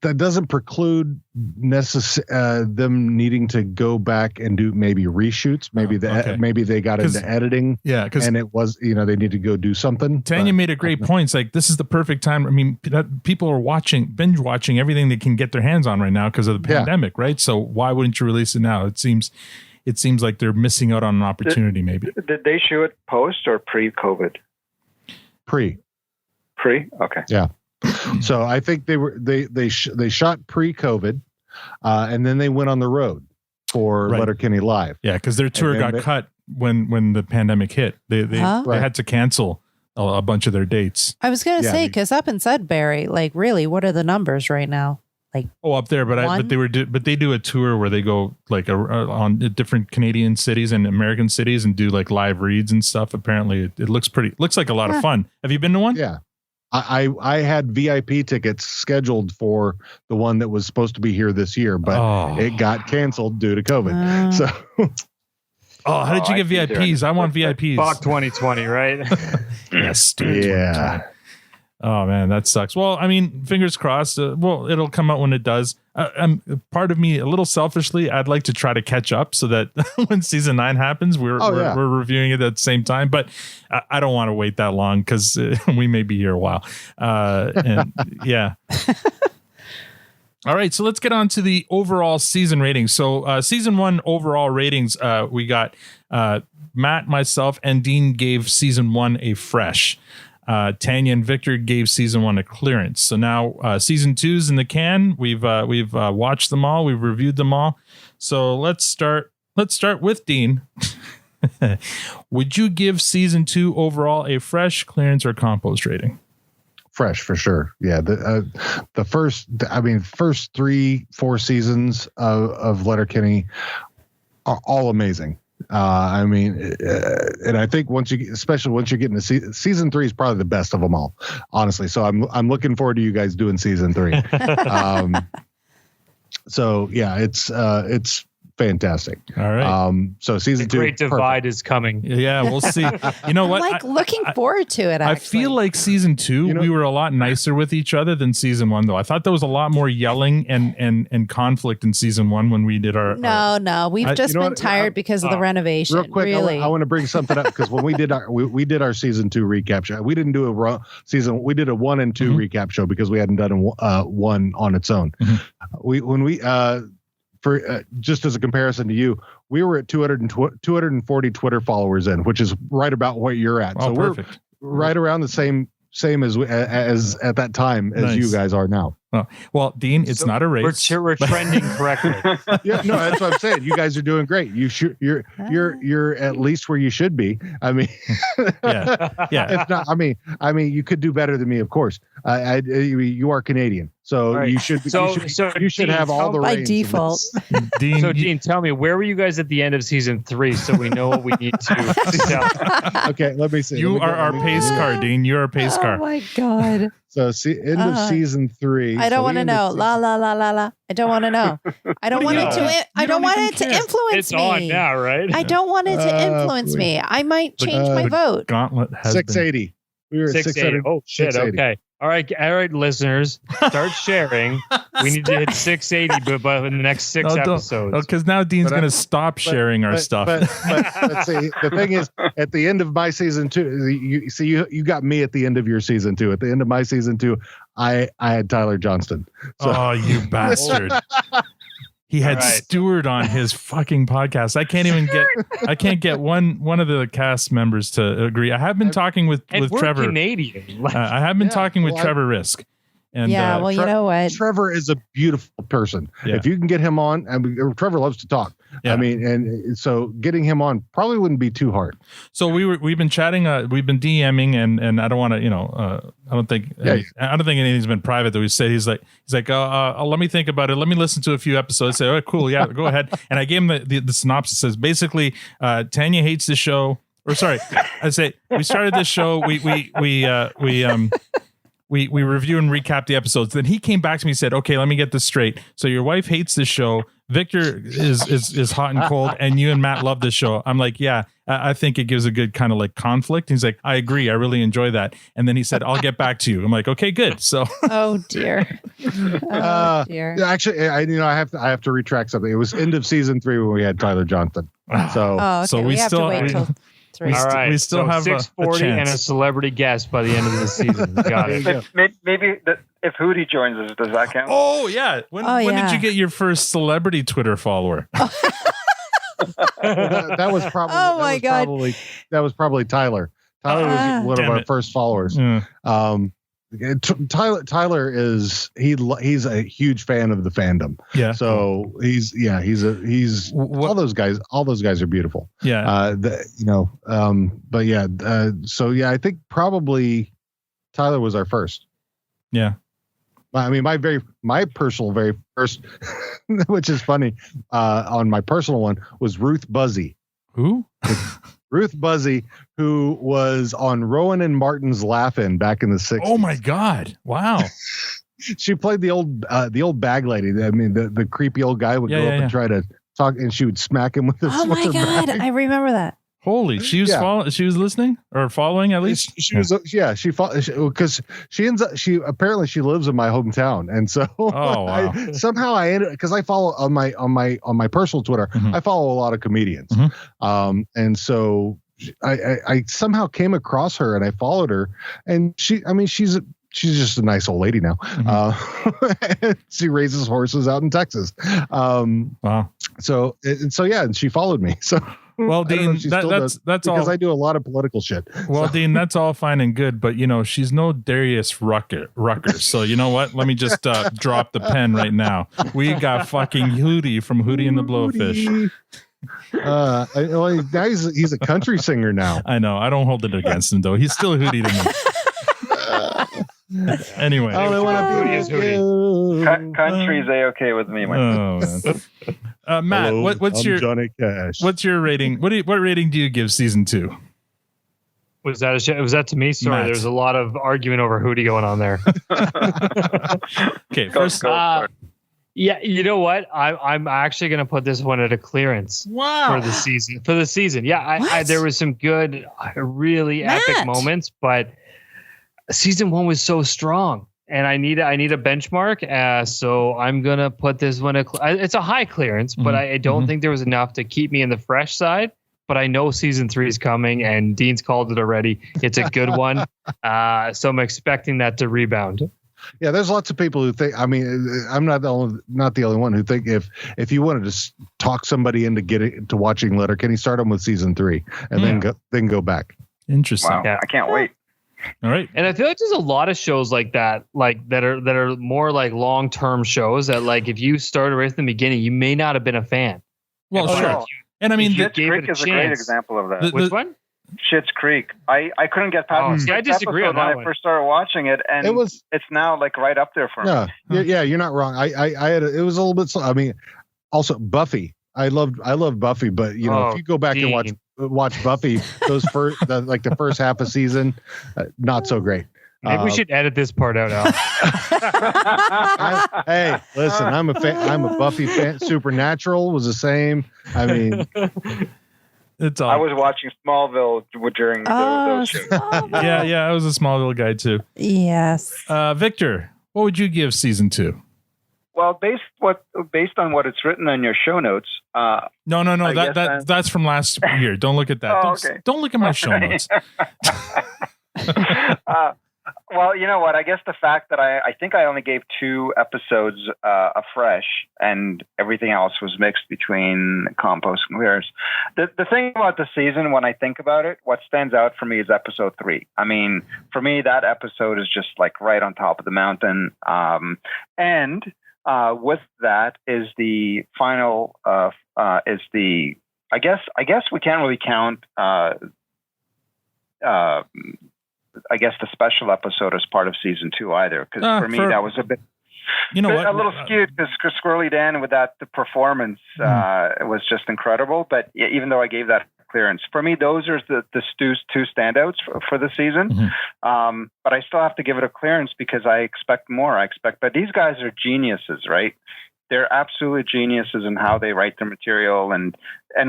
that doesn't preclude them needing to go back and do maybe reshoots. Maybe they got into editing. Yeah, and it was they need to go do something. Tanya made a great point. It's like this is the perfect time. I mean, people are binge watching everything they can get their hands on right now because of the pandemic, right? So why wouldn't you release it now? It seems like they're missing out on an opportunity. Maybe did they shoot it post or pre-COVID? Pre. Okay. Yeah. So I think they shot pre-COVID, and then they went on the road for Letterkenny Live. Yeah, because their tour got cut when the pandemic hit. They had to cancel a bunch of their dates. I was gonna say because up in Sudbury, like really, what are the numbers right now? Like up there, but they do a tour where they go like on different Canadian cities and American cities and do like live reads and stuff. Apparently, it looks like a lot of fun. Have you been to one? Yeah. I had VIP tickets scheduled for the one that was supposed to be here this year, but it got canceled due to COVID. How did you get VIPs? I want VIPs. Fuck 2020, right? Yes, dude. Yeah. Oh man, that sucks. Well, I mean, fingers crossed. It'll come out when it does. Part of me, a little selfishly, I'd like to try to catch up so that when season 9 happens, we're reviewing it at the same time. But I don't want to wait that long because we may be here a while. And yeah. All right, so let's get on to the overall season ratings. So season 1 overall ratings, we got Matt, myself, and Dean gave season 1 a fresh. Tanya and Victor gave season 1 a clearance. So now season 2's in the can. We've watched them all. We've reviewed them all. So let's start with Dean. Would you give season 2 overall a fresh, clearance, or compost rating? Fresh for sure. Yeah. The first 3-4 seasons of Letterkenny are all amazing. And I think especially once you get into season 3 is probably the best of them all, honestly. So I'm looking forward to you guys doing season 3. So yeah, it's fantastic. All right. So season 2, great divide is coming. Yeah, we'll see. You know what? I'm looking forward to it. Actually. I feel like season 2, we were a lot nicer with each other than season 1, though. I thought there was a lot more yelling and conflict in season 1 when we did our. No, we've just been tired because of the renovation. Real quick, really. I want to bring something up because when we did our season 2 recap show, we didn't do a season. We did a 1 and 2 recap show because we hadn't done one on its own. For just as a comparison to you, we were at 240 Twitter followers in, which is right about what you're at. So perfect. We're right around the same as at that time as you guys are now. Oh, well, Dean, it's not a race. We're trending correctly. Yeah, no, that's what I'm saying. You guys are doing great. You're at least where you should be. I mean, yeah. If not, I mean, you could do better than me, of course. You are Canadian, so right. You should. You should Dean, have all the by reins default. Dean, so Dean, tell me, where were you guys at the end of season 3 so we know what we need to. Okay, let me see. You are our pace car, Dean. You're our pace car. Oh my god. So end of season 3. I don't want to know. La la la la la. I don't want to know. I don't want it to. I don't want it to influence it's me. It's on now, right? I don't want it to influence me. I might change my vote. Gauntlet has 680. We were at 680. Oh shit! 680. Okay. All right, listeners, start sharing. We need to hit 680, but in the next 6 episodes. Because now Dean's going to stop sharing our stuff. But see, the thing is, at the end of my season 2, you got me at the end of your season 2. At the end of my season 2, I had Tyler Johnston. So. Oh, you bastard! He had Stewart on his fucking podcast. I can't get one of the cast members to agree. I have been talking with Trevor. Canadian. I have been talking with Trevor Risk. And you know what? Trevor is a beautiful person. Yeah. If you can get him on, Trevor loves to talk. Yeah. I mean, and so getting him on probably wouldn't be too hard. So we've been chatting. We've been DMing, and I don't want to, I don't think anything's been private that we said. He's like, let me think about it. Let me listen to a few episodes. I say, oh, cool, yeah, go ahead. And I gave him the synopsis. It says basically, Tanya hates the show. Or sorry, I say we started this show. we review and recap the episodes. Then he came back to me and said, okay, let me get this straight. So your wife hates this show. Victor is hot and cold, and you and Matt love this show. I'm like, yeah, I think it gives a good kind of like conflict. He's like, I agree. I really enjoy that. And then he said, I'll get back to you. I'm like, okay, good. So, oh dear. Dear. Actually, I have to retract something. It was end of season 3 when we had Tyler Johnson. So, okay. So we have still to wait till 3. All right. We still have 640 a and chance. a celebrity guest by the end of the season. Got it. Maybe if Hootie joins us, does that count? Oh yeah. When did you get your first celebrity Twitter follower? that was probably. Oh my God. That was probably Tyler. Tyler was one of our first followers. Yeah. Tyler is he's a huge fan of the fandom. Yeah. So he's all those guys are beautiful. Yeah. But yeah. So yeah, I think probably Tyler was our first. Yeah. I mean, my personal very first, which is funny, on my personal one was Ruth Buzzy. Who? Ruth Buzzy, who was on Rowan and Martin's Laugh-In back in the 60s. Oh my God! Wow. She played the old bag lady. I mean, the creepy old guy would go up and try to talk, and she would smack him with a Oh my God! bag. I remember that. Holy, she was she was listening or following at least. She was because she ends up she lives in my hometown, and so wow. I ended because I follow on my personal Twitter. Mm-hmm. I follow a lot of comedians, and so I somehow came across her and I followed her, and she's just a nice old lady now. Mm-hmm. She raises horses out in Texas. Wow. So yeah, and she followed me. So. Well, Dean, that's all because I do a lot of political shit. Well, so. Dean, that's all fine and good, but she's no Darius Rucker. So you know what? Let me just drop the pen right now. We got fucking Hootie from Hootie and the Blowfish. He's a country singer now. I know. I don't hold it against him though. He's still Hootie to me. Anyway, I only want to be Hootie. Country's a-okay with me, man. Matt, hello, what's your Johnny Cash? What's your rating? What rating do you give season 2? Was that to me? Sorry, Matt. There's a lot of argument over Hootie going on there. Okay, first. Yeah, you know what? I'm actually going to put this one at a clearance. Wow. For the season. Yeah, there was some good, really epic moments, but season 1 was so strong. And I need a benchmark, so I'm gonna put this one. It's a high clearance, but I don't think there was enough to keep me in the fresh side. But I know season 3 is coming, and Dean's called it already. It's a good one, so I'm expecting that to rebound. Yeah, there's lots of people who think. I mean, I'm not the only one who think if you wanted to talk somebody into watching Letterkenny, start them with season 3, and then go back. Interesting. Wow, I can't wait. All right. And I feel like there's a lot of shows like that, that are more like long-term shows that, like, if you started right from the beginning, you may not have been a fan. Well, sure. And I mean, Schitt's Creek is a great example of that. Which one? Schitt's Creek. I couldn't get past the I disagree on that when I first started watching it, and it's now like right up there for me. Yeah, you're not wrong. I had it was a little bit slow. I mean, also Buffy. I love Buffy, but if you go back and watch Buffy, the first half of season, not so great. Maybe we should edit this part out, Al. Hey, listen, I'm a fan. I'm a Buffy fan. Supernatural was the same. I mean, it's all. I was watching Smallville during those shows. Yeah, I was a Smallville guy too. Yes. Victor, what would you give season 2? Well, based on what it's written on your show notes. No. That's from last year. Don't look at that. Don't look at my show notes. Well, you know what? I guess the fact that I think I only gave 2 episodes afresh, and everything else was mixed between compost and clears. The thing about the season, when I think about it, what stands out for me is episode 3. I mean, for me, that episode is just like right on top of the mountain. And with that is the final. Is the I guess we can't really count. I guess the special episode as part of season 2 either, because for me that was a bit, a little skewed, because Squirrely Dan with the performance was just incredible. But even though I gave that clearance. For me, those are the two standouts for the season. Mm-hmm. But I still have to give it a clearance because I expect more. But these guys are geniuses, right? They're absolute geniuses in how they write their material, and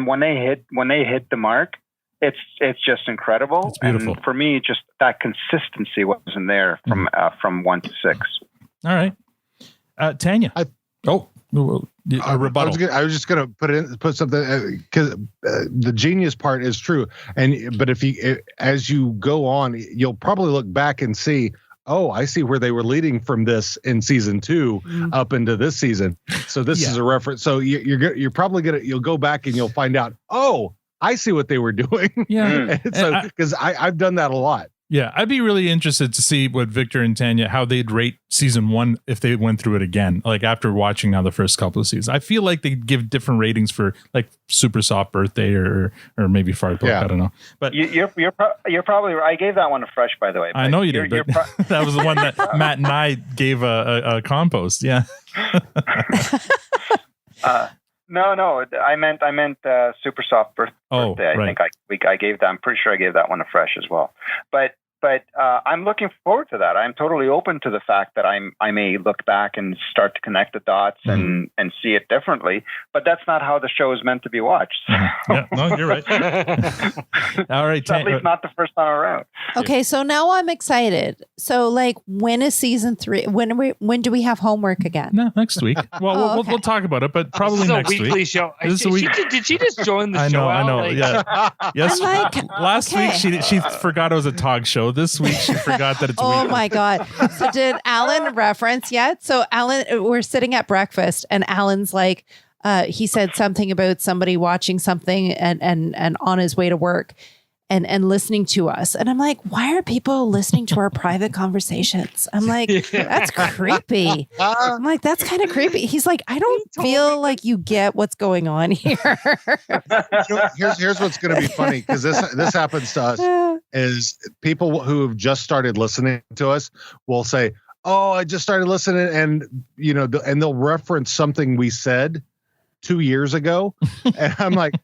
when they hit the mark, it's just incredible. It's beautiful. And for me, just that consistency wasn't there from 1 to 6. All right, Tanya. A rebuttal. I was just going to put something because the genius part is true, but as you go on, you'll probably look back and see, oh, I see where they were leading from this in season 2 up into this season. So this is a reference. So you're probably you'll go back and you'll find out, oh, I see what they were doing. Yeah. So because I've done that a lot. Yeah, I'd be really interested to see what Victor and Tanya, how they'd rate season 1 if they went through it again, like after watching now the first couple of seasons. I feel like they give different ratings for like Super Soft Birthday or maybe Fart Book. I don't know. But you're probably right. I gave that one a fresh, by the way. I know you did, but that was the one that Matt and I gave a compost. Yeah. No. I meant Super Soft Birthday. Right. I think I gave that. I'm pretty sure I gave that one a fresh as well. But I'm looking forward to that. I'm totally open to the fact that I may look back and start to connect the dots and see it differently. But that's not how the show is meant to be watched. Yeah, no, you're right. All right, at least not the first time around. Okay, so now I'm excited. So, like, when is season 3? When do we have homework again? No, next week. Well, we'll talk about it, but probably next week. This is a weekly show. Did she just join the show? I know. Yeah. Yes. Last week she forgot it was a talk show. This week she forgot that it's Oh weekly. my God. So did Alan reference yet? So Alan, we're sitting at breakfast and Alan's like, he said something about somebody watching something and on his way to work and listening to us. And I'm like, why are people listening to our private conversations? I'm like, that's creepy. I'm like, that's kind of creepy. He's like, I don't feel like you get what's going on here. Here's what's going to be funny, because this happens to us, is people who have just started listening to us will say, oh, I just started listening, and and they'll reference something we said 2 years ago. And I'm like,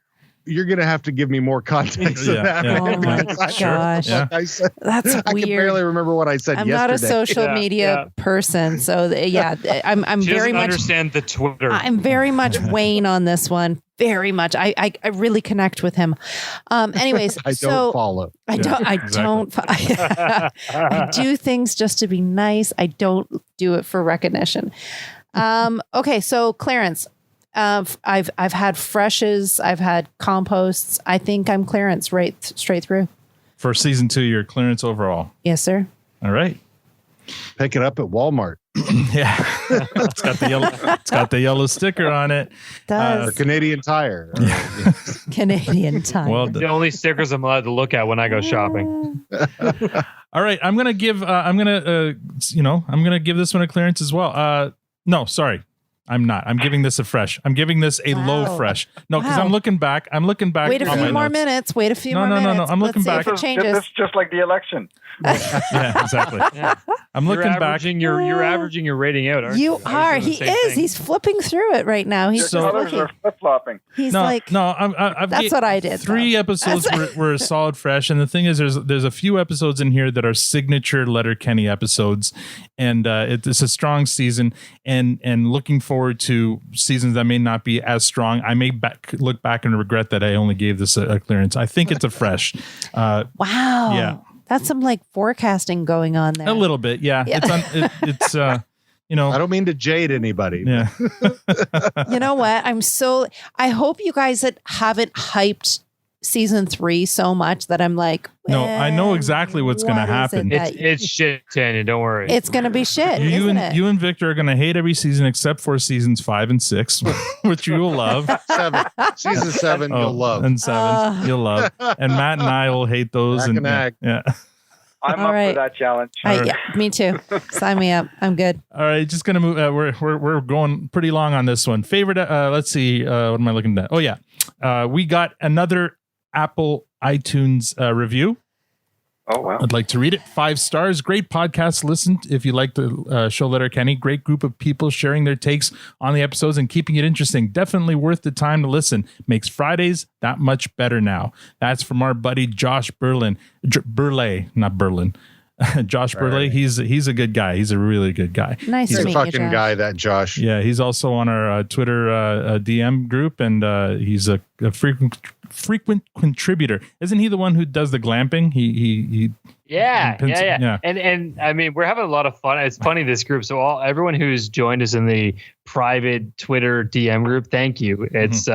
you're going to have to give me more context than that. Yeah. Oh my gosh. That's weird. I can barely remember what I said yesterday. I'm not a social media person. So I'm she very much understand the Twitter. I'm very much Wayne on this one. Very much. I really connect with him. Anyways, I don't follow. I do things just to be nice. I don't do it for recognition. Okay. So Clarence, I've had freshes, I've had composts. I think I'm Clarence straight through. For season 2, you're Clarence overall. Yes, sir. All right. Pick it up at Walmart. Yeah. It's got the yellow sticker on it. Does. Canadian Tire. Canadian Tire. Well, the only stickers I'm allowed to look at when I go shopping. All right, I'm gonna give this one a Clarence as well. No, sorry. I'm not. I'm giving this a fresh. I'm giving this a low fresh. No, because I'm looking back. Wait a few more minutes. Wait a few more minutes. No. I'm looking back. It changes. It's just like the election. Yeah, exactly. Yeah. I'm looking back. You're averaging your rating out, aren't you? You are. He is. He's flipping through it right now. He's so colors are flip-flopping. He's that's what I did. 3 episodes were a solid fresh, and the thing is, there's a few episodes in here that are signature Letterkenny episodes, and it's a strong season. And looking forward to seasons that may not be as strong. I may look back and regret that I only gave this a clearance. I think it's a fresh. Wow. Yeah. That's some forecasting going on there. A little bit, yeah. It's I don't mean to jade anybody. Yeah. You know what? I hope you guys haven't hyped season 3 so much that I'm like, no, I know exactly what's going to happen. It's shit, Tanya. Don't worry. It's going to be shit. You and Victor are going to hate every season except for seasons 5 and 6, which you will love. 7. Season 7, you'll love. And 7, you'll love. And Matt and I will hate those. Yeah. I'm up for that challenge. Yeah, me too. Sign me up. I'm good. All right, just gonna move. We're going pretty long on this one. Favorite. Let's see. What am I looking at? Oh yeah, we got another Apple iTunes review. Oh, wow. I'd like to read it. 5 stars. Great podcast. Listen if you like the show Letterkenny. Great group of people sharing their takes on the episodes and keeping it interesting. Definitely worth the time to listen. Makes Fridays that much better now. That's from our buddy Josh Burley, not Berlin. Josh Burley. He's a good guy. He's a really good guy. Nice he's to a meet fucking you, Josh. guy, that Josh. Yeah, he's also on our Twitter DM group, and he's a frequent contributor. Isn't he the one who does the glamping? He Yeah. And I mean, we're having a lot of fun. It's funny, this group. So everyone who's joined us in the private Twitter DM group, thank you. It's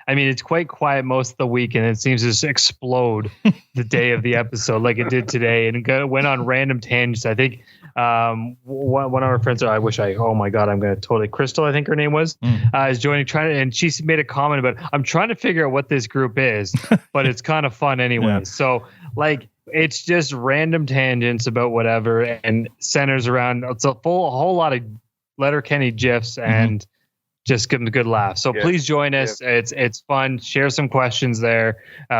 I mean, it's quite quiet most of the week, and it seems to just explode the day of the episode like it did today, and went on random tangents. I think one of our friends, oh my God, I'm going to totally, Crystal, I think her name was, is joining, and she made a comment about, I'm trying to figure out what this group is, but it's kind of fun anyway. Yeah. So like, it's just random tangents about whatever, and centers around, it's a whole lot of Letterkenny GIFs and just give them a good laugh. So please join us. It's fun. Share some questions there.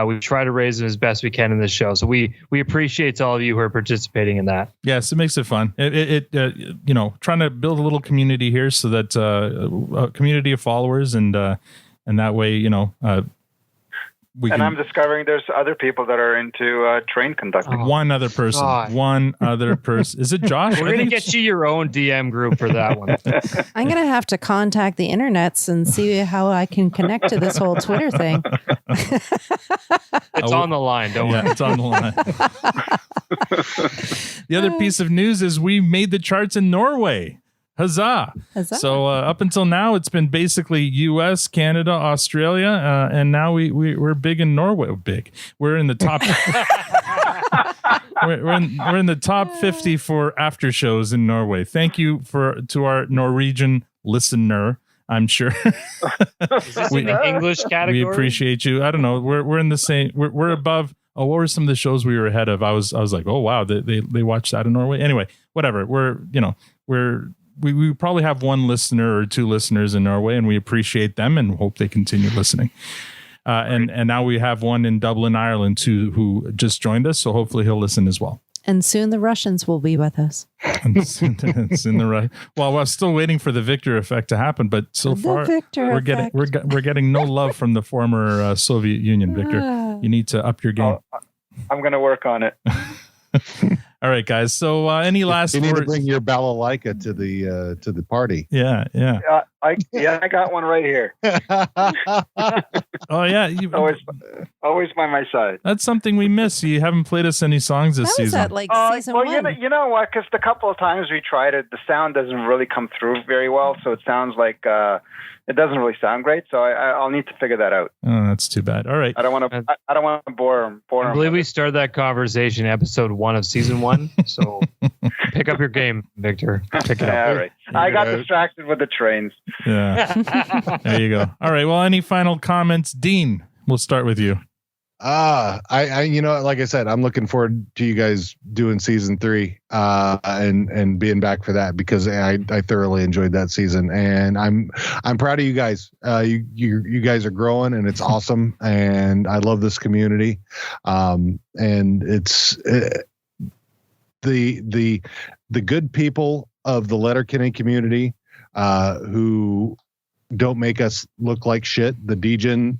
We try to raise them as best we can in this show. So we appreciate all of you who are participating in that. Yes, it makes it fun. It trying to build a little community here, so that a community of followers, and that way, I'm discovering there's other people that are into train conducting. One other person. Is it Josh? We're going to get you your own DM group for that one. I'm going to have to contact the internets and see how I can connect to this whole Twitter thing. It's on the line. Don't worry. It's on the line. The other piece of news is we made the charts in Norway. Huzzah. So up until now, it's been basically U.S., Canada, Australia, and now we're big in Norway. We're in the top. we're in the top 50 for after shows in Norway. Thank you to our Norwegian listener. I'm sure. Is this in the English category? We appreciate you. I don't know. We're in the same. We're above. Oh, what were some of the shows we were ahead of? I was like, oh wow, they watched that in Norway. Anyway, whatever. We probably have one listener or two listeners in Norway, and we appreciate them and hope they continue listening. And now we have one in Dublin, Ireland, too, who just joined us. So hopefully he'll listen as well. And soon the Russians will be with us. Well, we're still waiting for the Victor effect to happen, but so far we're getting no love from the former Soviet Union, Victor. You need to up your game. I'm going to work on it. All right, guys. So any last you need words? to bring your balalaika to the party. Yeah. I got one right here. Oh yeah, always by my side. That's something we miss. You haven't played us any songs this season. That like season one? You know what? Because the couple of times we tried it, the sound doesn't really come through very well. So it sounds like it doesn't really sound great. So I'll need to figure that out. Oh, that's too bad. All right. I don't want to bore him. I believe we started that conversation episode 1 of season 1. So pick up your game, Victor. Pick it up. All right. I got distracted with the trains. Yeah. There you go. All right. Well, any final comments? Dean, we'll start with you. I like I said, I'm looking forward to you guys doing season 3 and being back for that, because I thoroughly enjoyed that season, and I'm proud of you guys. You guys are growing, and it's awesome, and I love this community. And it's the good people of the Letterkenny community who don't make us look like shit, the DGen,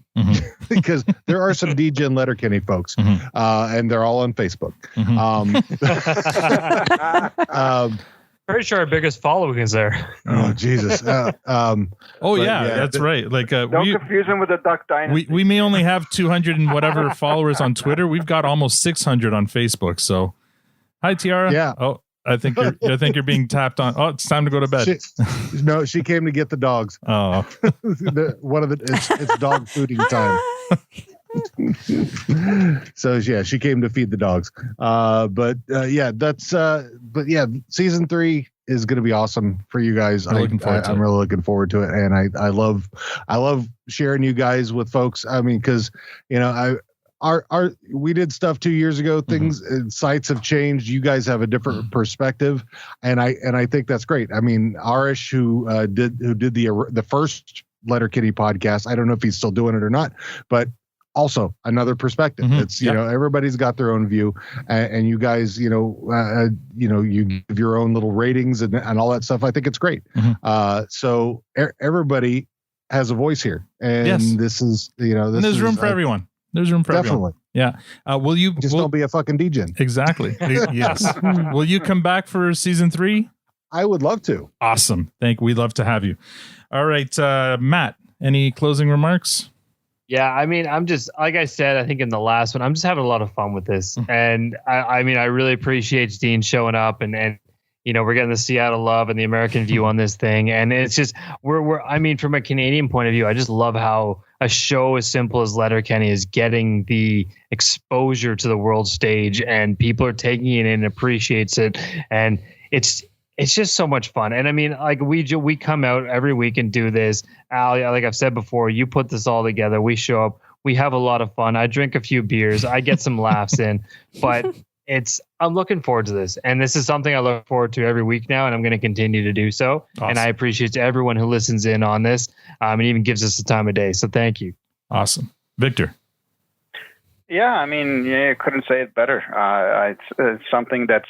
because there are some DGen Letterkenny folks, and they're all on Facebook. Pretty sure our biggest following is there. Oh, Jesus. That's right. Like, don't confuse them with the Duck Dynasty. We may only have 200 and whatever followers on Twitter. We've got almost 600 on Facebook. So, hi, Tiara. Yeah. Oh, I think you're being tapped on. Oh, it's time to go to bed. She came to get the dogs. Oh, it's dog fooding time. So yeah, she came to feed the dogs. But season 3 is going to be awesome for you guys. I'm really looking forward to it, and I love sharing you guys with folks. I mean, because we did stuff 2 years ago. Things sites have changed. You guys have a different perspective, and I think that's great. I mean, Arish, who did the first Letterkenny podcast, I don't know if he's still doing it or not, but also another perspective. It's, you know, everybody's got their own view, and you guys, you give your own little ratings and all that stuff. I think it's great. So everybody has a voice here, and this is, there's room for everyone. There's room for everyone. Yeah. Will you don't be a fucking DJ? Exactly. Yes. Will you come back for season 3? I would love to. Awesome. We'd love to have you. All right, Matt, any closing remarks? Yeah, I mean, I'm just, like I said, I think in the last one, I'm just having a lot of fun with this. And I mean, I really appreciate Dean showing up and we're getting the Seattle love and the American view on this thing. And it's just, I mean, from a Canadian point of view, I just love how a show as simple as Letterkenny is getting the exposure to the world stage, and people are taking it in and appreciates it. And it's just so much fun. And I mean, like we come out every week and do this. Al, like I've said before, you put this all together. We show up, we have a lot of fun. I drink a few beers, I get some laughs in, but I'm looking forward to this. And this is something I look forward to every week now, and I'm going to continue to do so. Awesome. And I appreciate everyone who listens in on this and even gives us the time of day. So thank you. Awesome. Victor. Yeah, I mean, I couldn't say it better. It's something that's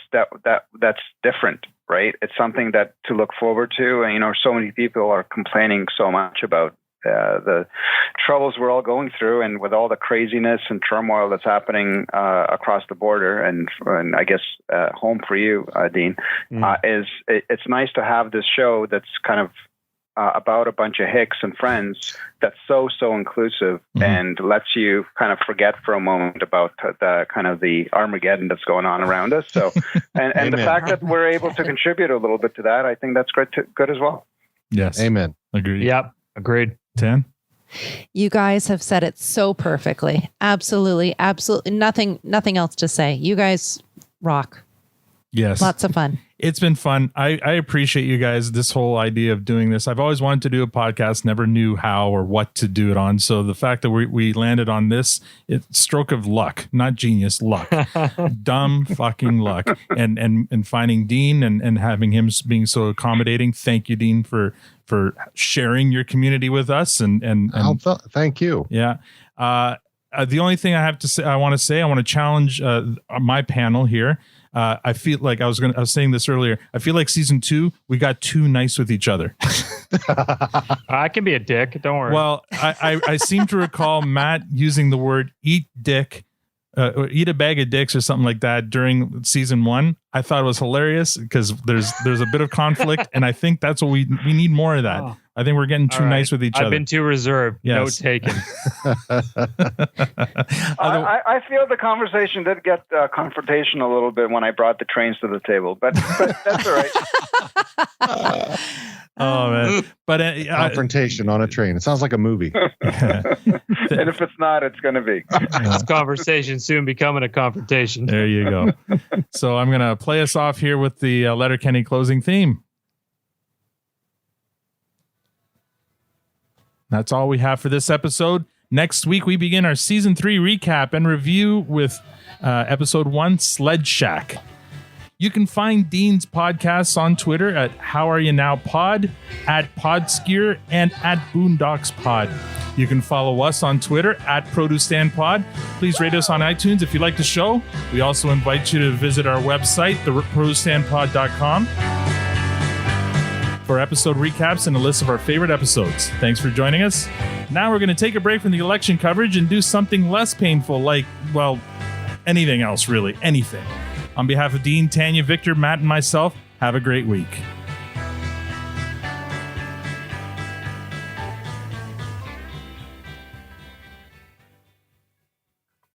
different, right? It's something that to look forward to. And, so many people are complaining so much about the troubles we're all going through, and with all the craziness and turmoil that's happening across the border, and I guess home for you, Dean, it's nice to have this show that's kind of about a bunch of hicks and friends that's so inclusive and lets you kind of forget for a moment about the kind of the Armageddon that's going on around us. So, and the fact that we're able to contribute a little bit to that, I think that's good as well. Yes. Amen. Agreed. Yep. Agreed. 10. You guys have said it so perfectly. Absolutely. Nothing else to say. You guys rock. Yes. Lots of fun. It's been fun. I appreciate you guys, this whole idea of doing this. I've always wanted to do a podcast, never knew how or what to do it on. So the fact that we landed on this, it's stroke of luck, not genius, luck. Dumb fucking luck. And finding Dean and having him being so accommodating. Thank you, Dean, for sharing your community with us. And thank you. Yeah. The only thing I want to challenge my panel here. I feel like I was saying this earlier. I feel like season 2, we got too nice with each other. I can be a dick. Don't worry. Well, I seem to recall Matt using the word "eat dick," eat a bag of dicks or something like that during season 1. I thought it was hilarious because there's a bit of conflict, and I think that's what we need more of that. I think we're getting too nice with each other. I've been too reserved. Yes. Note taken. I feel the conversation did get confrontational a little bit when I brought the trains to the table, but that's all right. Oh man! But confrontation on a train. It sounds like a movie. And if it's not, it's going to be. This conversation soon becoming a confrontation. There you go. So I'm going to play us off here with the Letterkenny closing theme. That's all we have for this episode. Next week, we begin our season 3 recap and review with episode 1, Sled Shack. You can find Dean's podcasts on Twitter at How Are You Now Pod, at PodScure, and at Boondocks Pod. You can follow us on Twitter at ProduceStandPod. Please rate us on iTunes if you like the show. We also invite you to visit our website, ProduceStandPod.com, for episode recaps and a list of our favorite episodes. Thanks for joining us. Now we're going to take a break from the election coverage and do something less painful, like, well, anything else, really, anything. On behalf of Dean, Tanya, Victor, Matt, and myself, have a great week.